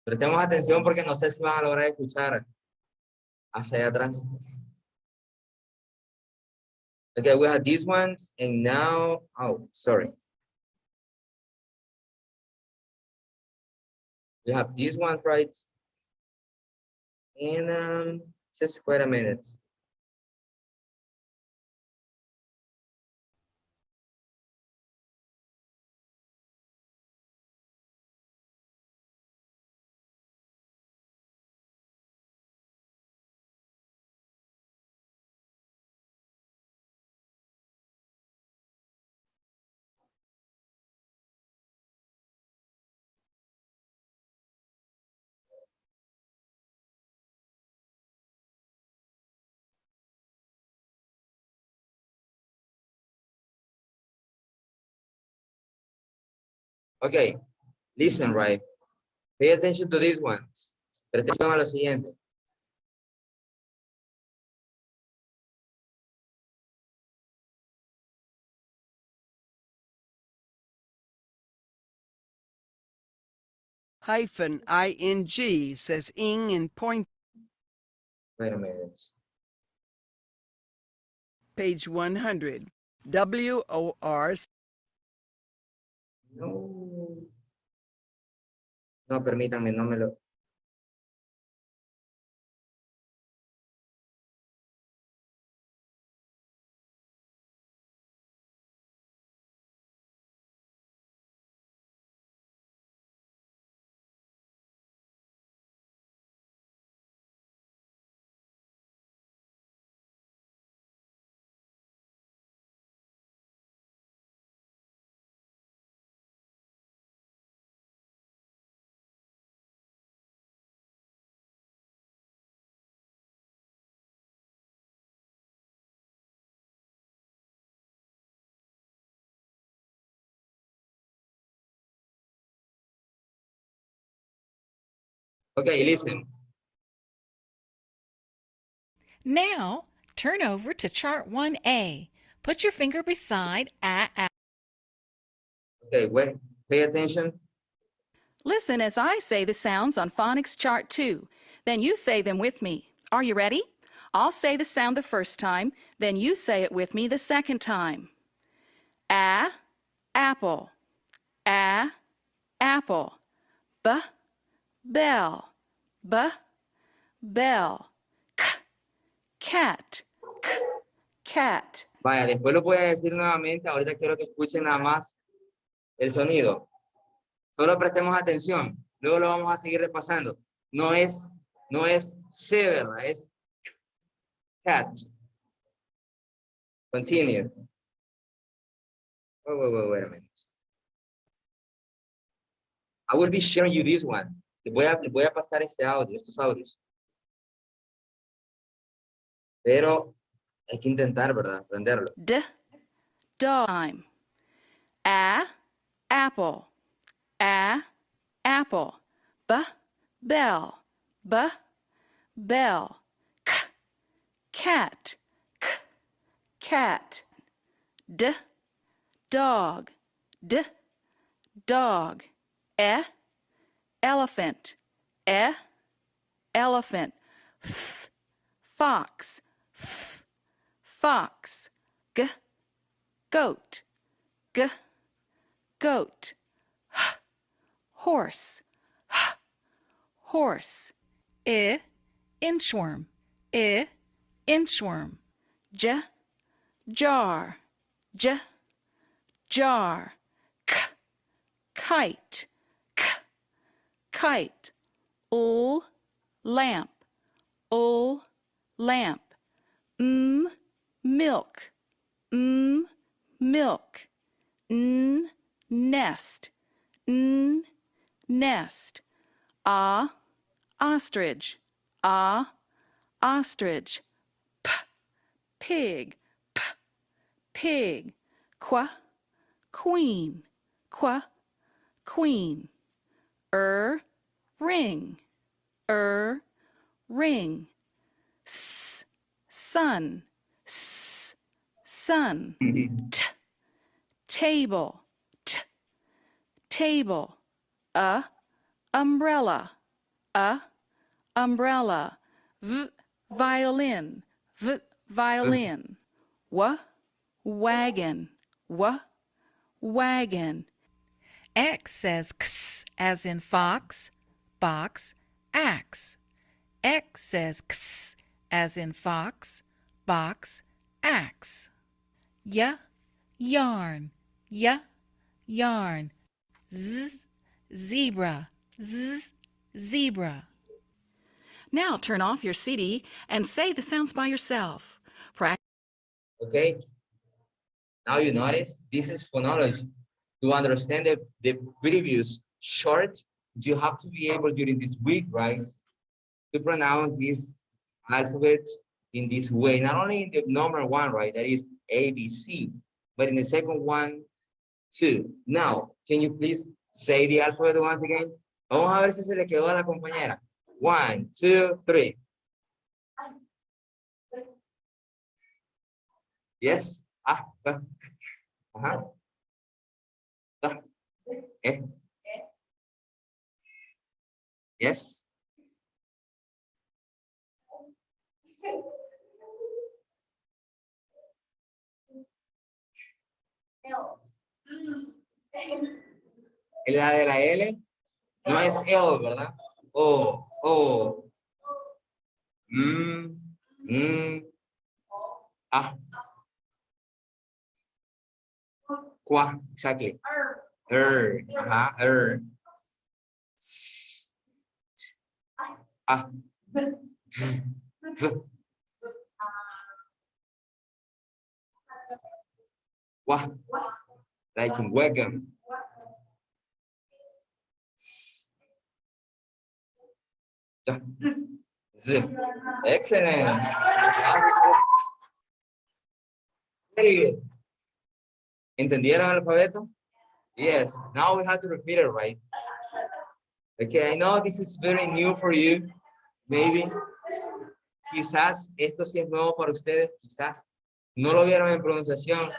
Prestemos atención porque no sé si van a lograr escuchar hacia allá atrás. Okay, we have these ones, and now, oh, sorry. We have these ones, right? And just wait a minute. Okay, listen, right? Pay attention to these ones. Presta atención a lo siguiente. Hyphen ing says ing in point. Wait a minute. Page 100. WOR. No. No, permítanme, no me lo. Okay, listen. Now, turn over to chart 1A. Put your finger beside a. Okay, wait, pay attention. Listen as I say the sounds on phonics chart 2. Then you say them with me. Are you ready? I'll say the sound the first time, then you say it with me the second time. A, apple. A, apple. B, bell. B, bell. K, cat. K, cat. Vaya, después lo voy a decir nuevamente. Ahorita quiero que escuchen nada más el sonido. Solo prestemos atención. Luego lo vamos a seguir repasando. No es C, ¿verdad? Es cat. Continue. Wait a minute. I will be sharing you this one. Les voy a pasar este audio, estos audios. Pero hay que intentar, ¿verdad? Aprenderlo. D, dime. A, apple. A, apple. B, bell. B, bell. K, cat. K, cat. D, dog. D, dog. E, elephant. E, elephant. F, fox. F, fox. G, goat. G, goat. H, horse, horse. Inchworm. Inchworm. Jar, jar. Kite, kite. Lamp, lamp. Milk, milk. Nest, nest. Ostrich, ostrich. Pig, pig. Queen, queen. Ring, ring. Sun, sun. Table, table. Umbrella, umbrella. Violin, violin. Wagon, wagon. X says X as in fox, box, axe. X says X as in fox, box, axe. Yarn. Yarn. Zebra. Zebra. Now turn off your CD and say the sounds by yourself. Okay. Now you notice this is phonology. To understand the previous short, you have to be able during this week, right, to pronounce these alphabets in this way. Not only in the number one, right, that is A, B, C, but in the second one, too. Now, can you please say the alphabet once again? Vamos a ver si se le quedó a la compañera. 1, 2, 3. Yes. Ajá. Yes. La de la L no es L, ¿verdad? O. Qua, exactly. Ajá, Wa, like in wagon. Z. Excellent. Very good. ¿Entendieron el alfabeto? Yes. Now we have to repeat it, right? Okay, I know this is very new for you. Maybe. Quizás esto sí es nuevo para ustedes. Quizás no lo vieron en pronunciación.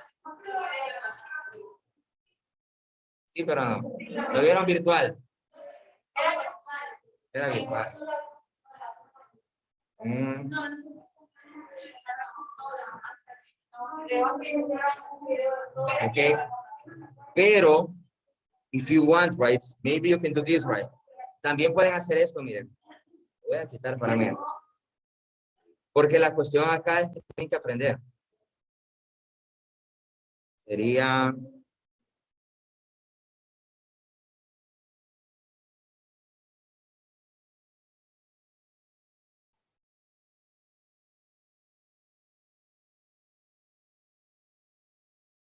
Sí, pero no. Lo vieron virtual. Era virtual. Okay. Pero, if you want, right, maybe you can do this, right. También pueden hacer esto, miren. Voy a quitar para mí. Porque la cuestión acá es que tienen que aprender. Sería...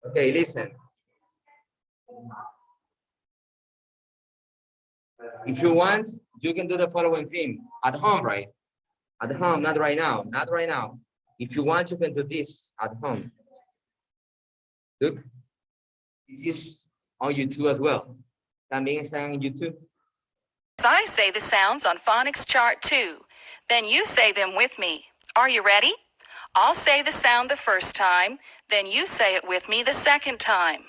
Okay, listen. If you want, you can do the following thing. At home, right? At home, not right now. Not right now. If you want, you can do this at home. Look. This is on YouTube as well. También están en YouTube. I say the sounds on Phonics Chart 2. Then you say them with me. Are you ready? I'll say the sound the first time, then you say it with me the second time.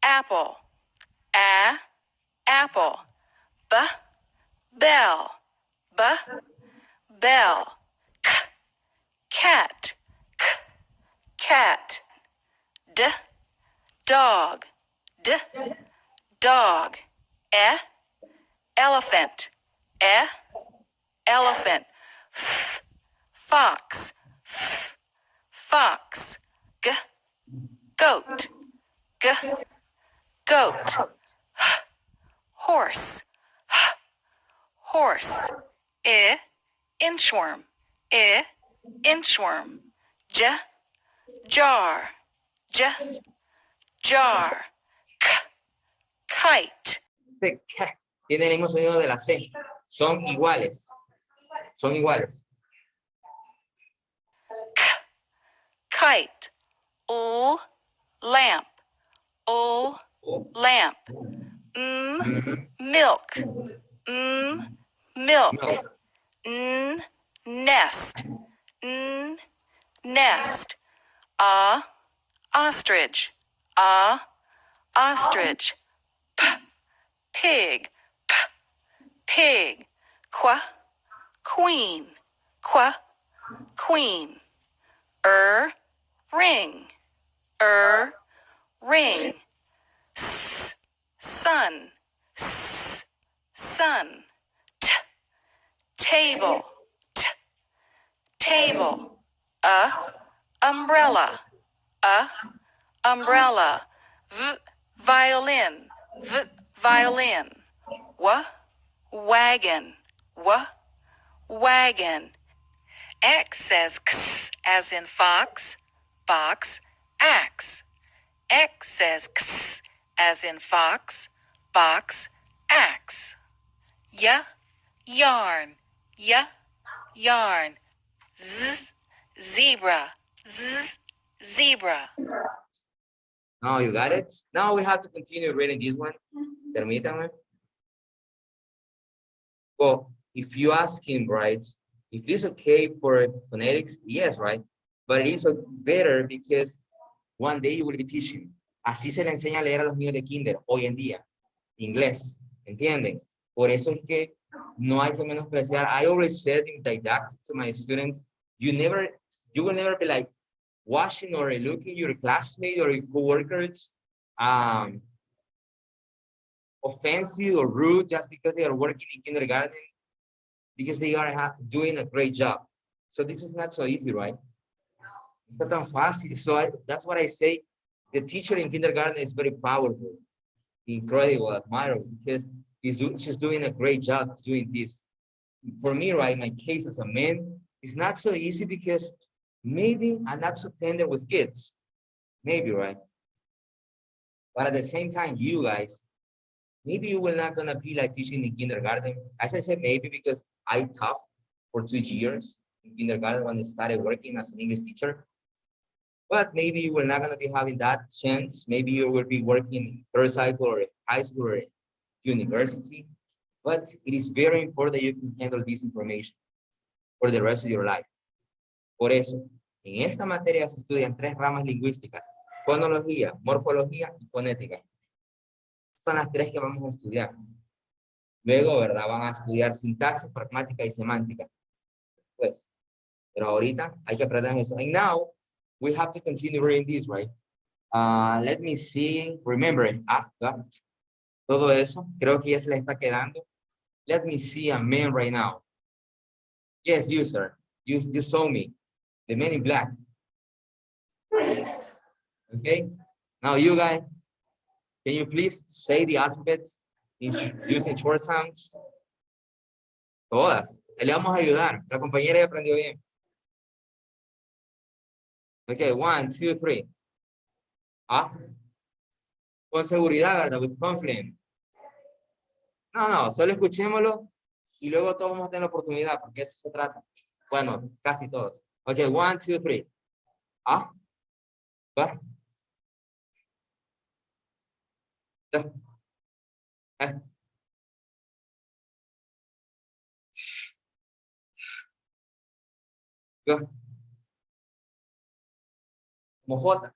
Apple. Apple. Bell. Bell. Cat. Cat. Dog. dog. Elephant. Elephant. Fox. Fox. Goat. Goat. Horse. Horse. Inchworm. Inchworm. Jar. Jar. Kite. Este K tiene el mismo sonido de la C. Son iguales. Son iguales. Kite. Lamp. Lamp. Milk. Milk. Nest. Nest. Ostrich. Ostrich. Pig. Pig. Queen. Queen. Ring. Ring. Sun. Sun. Table. Table. Umbrella. Umbrella. Violin. Violin. Wagon. Wagon. X says x as in fox, box, axe. X says x as in fox, box, axe. Yarn. Yarn. Zebra. Zebra. Now you got it. Now we have to continue reading this one. Permítame. Well, if you ask him, right, if it's okay for phonetics, yes, right? But it is better because one day you will be teaching. Así se le enseña a leer a los niños de kinder hoy en día. Inglés, ¿entienden? Por eso es que no hay que menospreciar. I always said in didactic to my students, you will never be like watching or looking your classmates or your coworkers offensive or rude just because they are working in kindergarten, because they are doing a great job. So this is not so easy, right? It's not tan fácil. So that's what I say. The teacher in kindergarten is very powerful, incredible, admirable, because she's doing a great job doing this. For me, right, my case as a man, it's not so easy because maybe I'm not so tender with kids. Maybe, right? But at the same time, you guys, maybe you will not gonna be like teaching in kindergarten. As I said, maybe because I taught for 2 years in kindergarten when I started working as an English teacher. But maybe you will not gonna be having that chance. Maybe you will be working in third cycle or high school or university. But it is very important that you can handle this information for the rest of your life. Por eso, en esta materia se estudian 3 ramas lingüísticas: fonología, morfología y fonética. Son las 3 que vamos a estudiar. Luego, ¿verdad? Van a estudiar sintaxis, pragmática y semántica. Pues, pero ahorita hay que aprender eso. And now, we have to continue reading this, right? Let me see. Remember, todo eso, creo que ya se le está quedando. Let me see a man right now. Yes, you, sir. You saw me. The man in black. Okay? Now, you guys, can you please say the alphabets using short sounds? Todas. Le vamos a ayudar. La compañera ya aprendió bien. Okay, 1, 2, 3. Con seguridad, ¿verdad? With confidence. No, solo escuchémoslo y luego todos vamos a tener la oportunidad, porque eso se trata. Bueno, casi todos. Okay, 1, 2, 3. Va. Como J.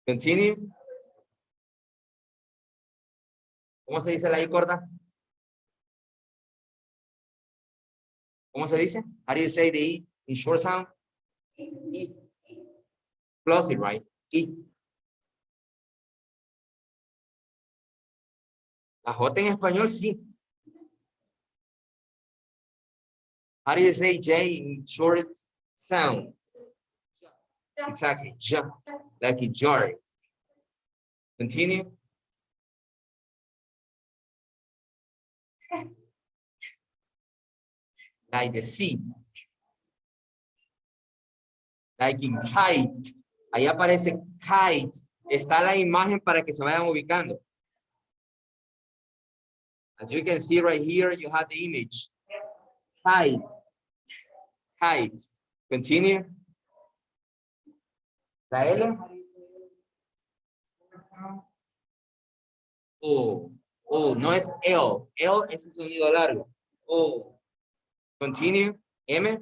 Continue. ¿Cómo se dice la I corta? ¿Cómo se dice? How do you say the E in short sound? E. Plosive, right? E. La J en español, sí. How do you say J in short sound? Exactly, J, like a jar. Continue. Like the C. Like in kite. Ahí aparece kite. Está la imagen para que se vayan ubicando. As you can see right here, you have the image. Kite. Kite. Continue. La L. O. O. No es L. L es el sonido largo. O. Continue. M.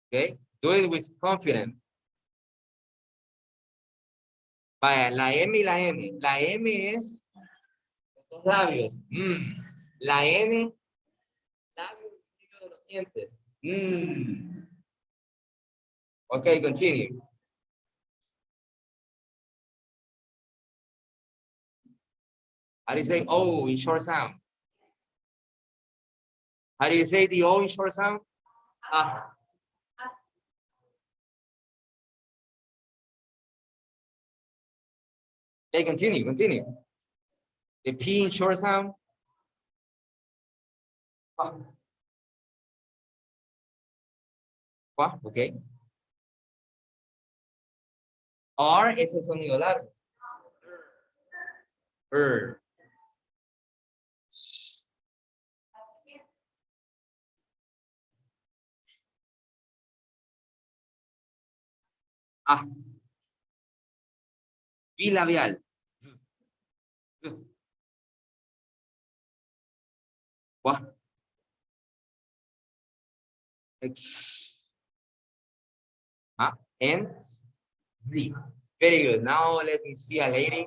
Okay. Do it with confidence. Vaya, la M y la N. La M es los labios. La N, labios de los dientes. Ok, continue. How do you say O in short sound? How do you say the O in short sound? Ah. Okay, continue, continue. The P in short sound. Ah. Ah, okay. R es el sonido largo. Ah. Bilabial. What? X. Ah, and Z. Very good. Now let me see a lady.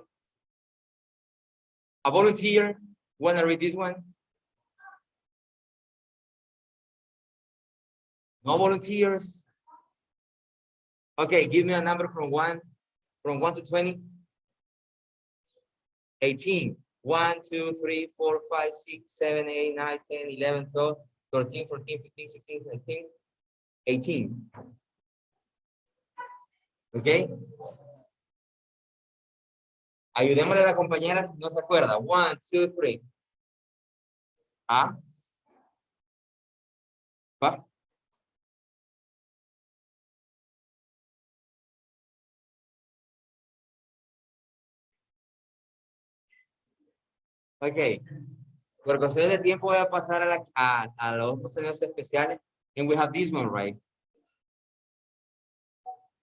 A volunteer. Wanna read this one? No volunteers. Okay, give me a number from 1 to 20. 18. 1, 2, 3, 4, 5, 6, 7, 8, 9, 10, 11, 12, 13, 14, 15, 16, 17, 18. Okay. Ayudémosle a la compañera si no se acuerda. 1, 2, 3. Ah. Va. Ok. Por cuestiones de tiempo voy a pasar a los otros sonidos especiales. And we have this one, right?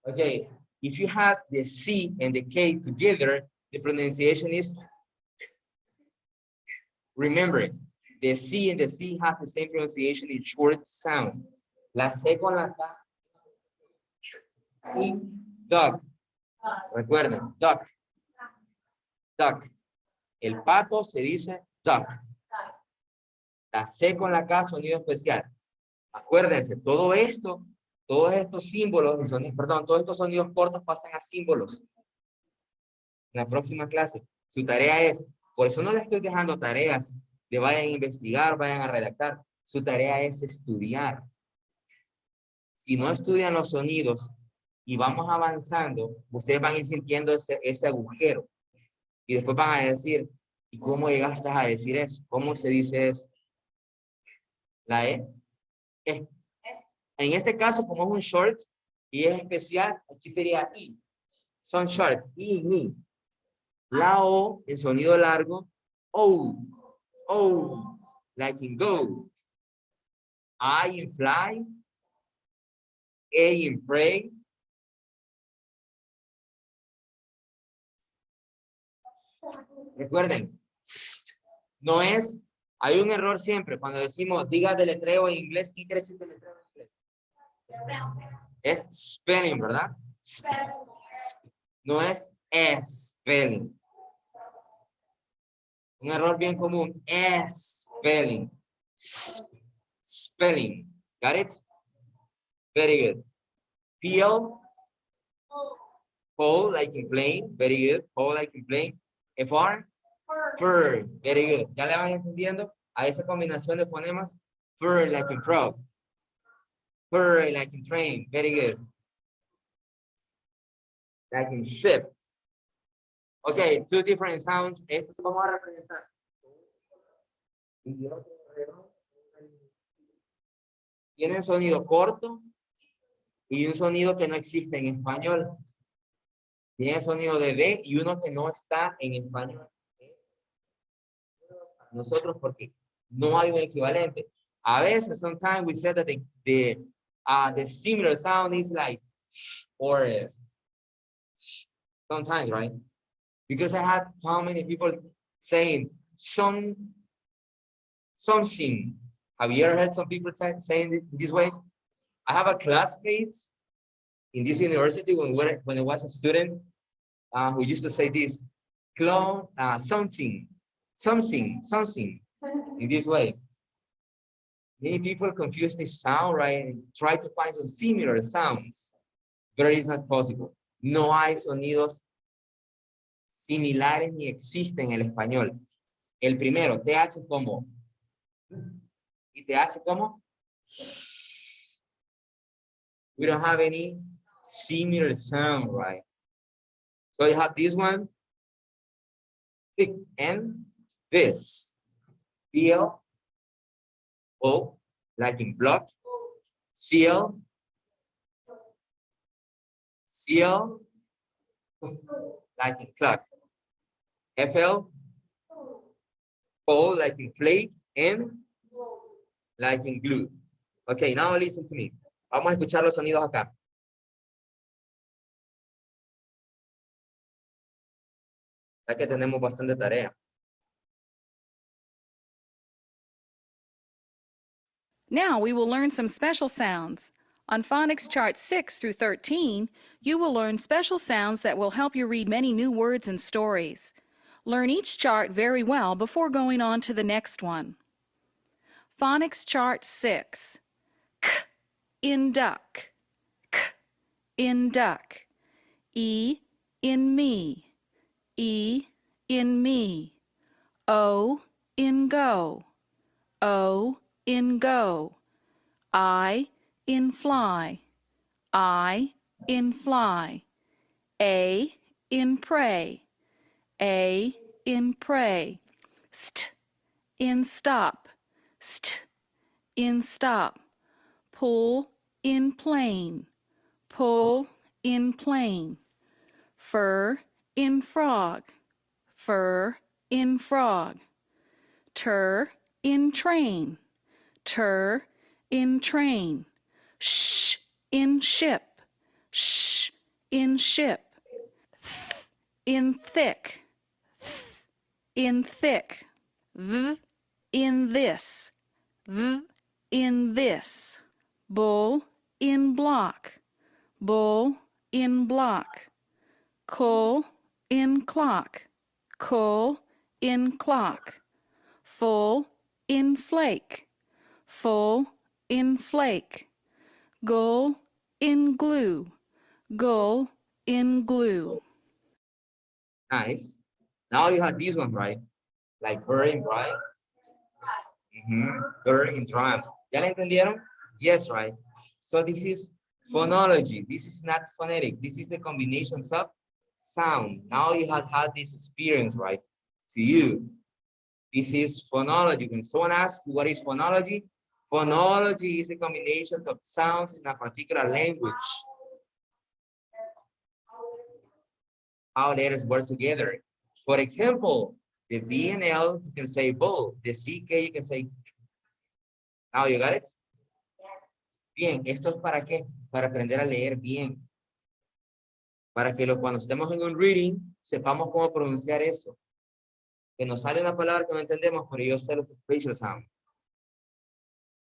Okay. If you have the C and the K together, the pronunciation is, remember, the C and the C have the same pronunciation in short sound. La C con la K. Y duck. Recuerden, duck. Duck. El pato se dice duck. La C con la K, sonido especial. Acuérdense, todos estos símbolos, perdón, todos estos sonidos cortos pasan a símbolos. En la próxima clase, su tarea es, por eso no les estoy dejando tareas de vayan a investigar, vayan a redactar. Su tarea es estudiar. Si no estudian los sonidos y vamos avanzando, ustedes van a ir sintiendo ese agujero. Y después van a decir, ¿y cómo llegaste a decir eso? ¿Cómo se dice eso? La E. En este caso, como es un short y es especial, aquí sería I. Son short, I, mi. La O, el sonido largo, O. O, like in go. I in fly. A in pray. Recuerden, no es, hay un error siempre cuando decimos diga deletreo en inglés. ¿Qué quiere decir deletreo en inglés? Es spelling, ¿verdad? No es spelling. Un error bien común. Spelling. Spelling. Got it? Very good. Feel. Hold like in plane. Very good. Hold like in plane. FR. Fur, very good. ¿Ya le van entendiendo a esa combinación de fonemas? Fur like in frog. Fur like in train, very good. Like in ship. Okay, two different sounds. Estos vamos a representar. Tienen sonido corto y un sonido que no existe en español. Tiene sonido de D y uno que no está en español. Nosotros porque no hay un equivalente. A veces, sometimes we said that the similar sound is like, or sometimes, right? Because I had how many people saying something. Have you ever heard some people saying it this way? I have a classmate in this university when I was a student who used to say this, something, in this way. Many people confuse this sound, right? And try to find some similar sounds, but it is not possible. No hay sonidos similares ni existen en el español. El primero, TH como. Y TH como. We don't have any similar sound, right? So you have this one, thick, and this. Feel, O, like in block. Seal, like in clock. FL, O, like in flake, and like in glue. Okay, now listen to me. Vamos a escuchar los sonidos acá. Ya que tenemos bastante tarea. Now we will learn some special sounds. On phonics charts 6 through 13, you will learn special sounds that will help you read many new words and stories. Learn each chart very well before going on to the next one. Phonics chart 6. K in duck. K in duck. E in me. E in me. O in go. O in go. I in fly. I in fly. A in pray. A in pray. St in stop. St in stop. Pull in plane. Pull in plane. Fur in frog. Fur in frog. Tur in train. Tur in train. Sh in ship. Sh in ship. Th in thick. Th in thick. Th in this. Th in this. Bull in block. Bull in block. Cull in clock. Cull in clock. Full in flake. Full in flake. Gull in glue. Gull in glue. Nice. Now you have this one, right? Like bird in dry. Bird in drum. ¿Ya la entendieron? Yes, right. So this is phonology. This is not phonetic. This is the combinations of sound. Now you have had this experience, right? To you. This is phonology. When someone asks you what is phonology, phonology is a combination of sounds in a particular language. How letters work together. For example, the B and L, you can say bull. The CK, you can say. Now you got it? Bien, ¿esto es para qué? Para aprender a leer bien. Para que cuando estemos en un reading, sepamos cómo pronunciar eso. Que nos sale una palabra que no entendemos, pero yo sé los spatial sound.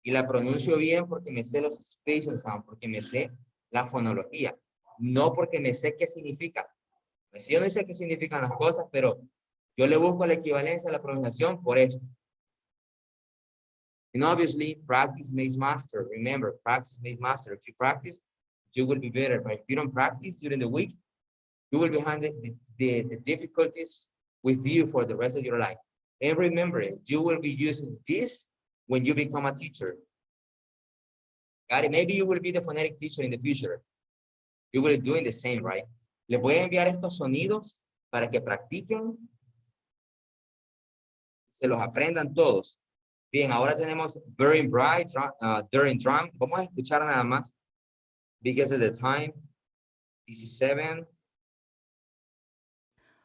Y la pronuncio bien porque me sé los spatial sound, porque me sé la fonología. No porque me sé qué significa. Pues yo no sé qué significan las cosas, pero yo le busco la equivalencia a la pronunciación por esto. And obviously, practice makes master. Remember, practice makes master. If you practice, you will be better. But if you don't practice during the week, you will be having the difficulties with you for the rest of your life. And remember, you will be using this when you become a teacher. Got it? Maybe you will be the phonetic teacher in the future. You will be doing the same, right? Les voy a enviar estos sonidos para que practiquen, se los aprendan todos. Bien, ahora tenemos very bright, during drum. Vamos a escuchar nada más. Because of the time, 17.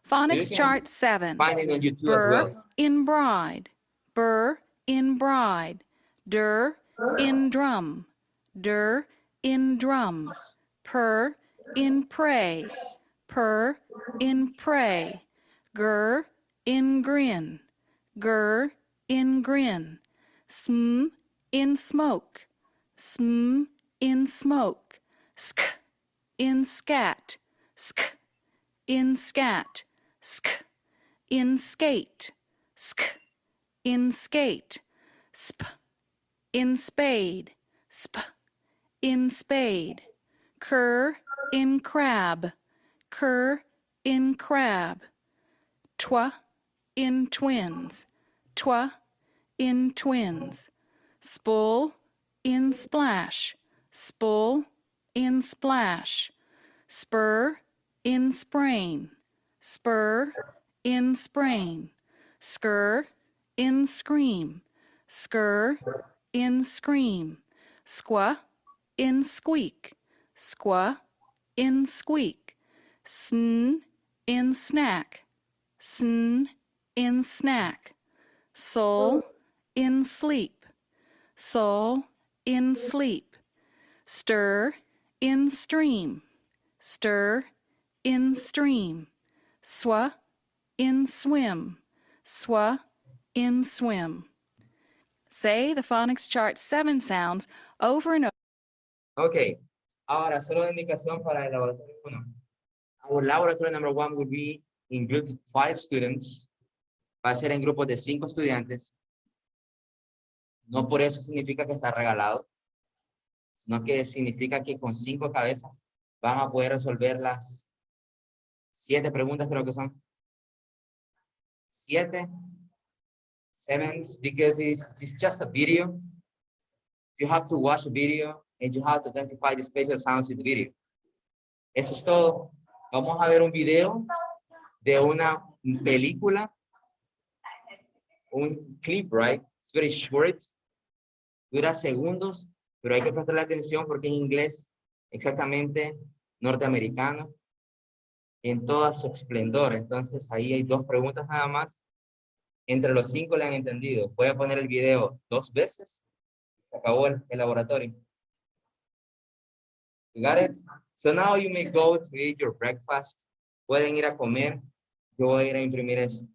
Phonics can chart 7. Find it on YouTube as Burr well. in bride. Burr in bride. Dur in drum. Dur in drum. Per in pray. Per in pray. Gur in grin. Gur in grin. Sm in smoke. Sm in smoke. Sk in scat. Sk in scat. Sk in skate. Sk in skate. Sp in spade. Sp in spade. Cur in crab. Cur in crab. Twa in twins. Twa in twins. Spull in splash. Spull in splash. Spur in sprain. Spur in sprain. Skr in scream. Skr in scream. Squa in squeak. Squa in squeak. Sn in snack. Sn in snack. Soul in sleep. Soul in sleep. Stir in stream. Stir in stream. Swa in swim. Swa in swim. Say the phonics chart 7 sounds over and over. Okay. Ahora, solo indicación para el laboratorio 1. Our laboratory number 1 will be in groups of 5 students. Va a ser en grupos de 5 estudiantes. No por eso significa que está regalado, sino que significa que con 5 cabezas van a poder resolver las 7 preguntas, creo que son. 7. 7, because it's just a video. You have to watch a video and you have to identify the special sounds in the video. Eso es todo. Vamos a ver un video de una película, un clip, right? It's very short. Dura segundos, pero hay que prestarle atención porque es inglés exactamente norteamericano en toda su esplendor. Entonces ahí hay 2 preguntas nada más. Entre los 5 le han entendido. Voy a poner el video 2 veces. Se acabó el laboratorio. You got it? So now you may go to eat your breakfast. Pueden ir a comer. Yo voy a ir a imprimir eso.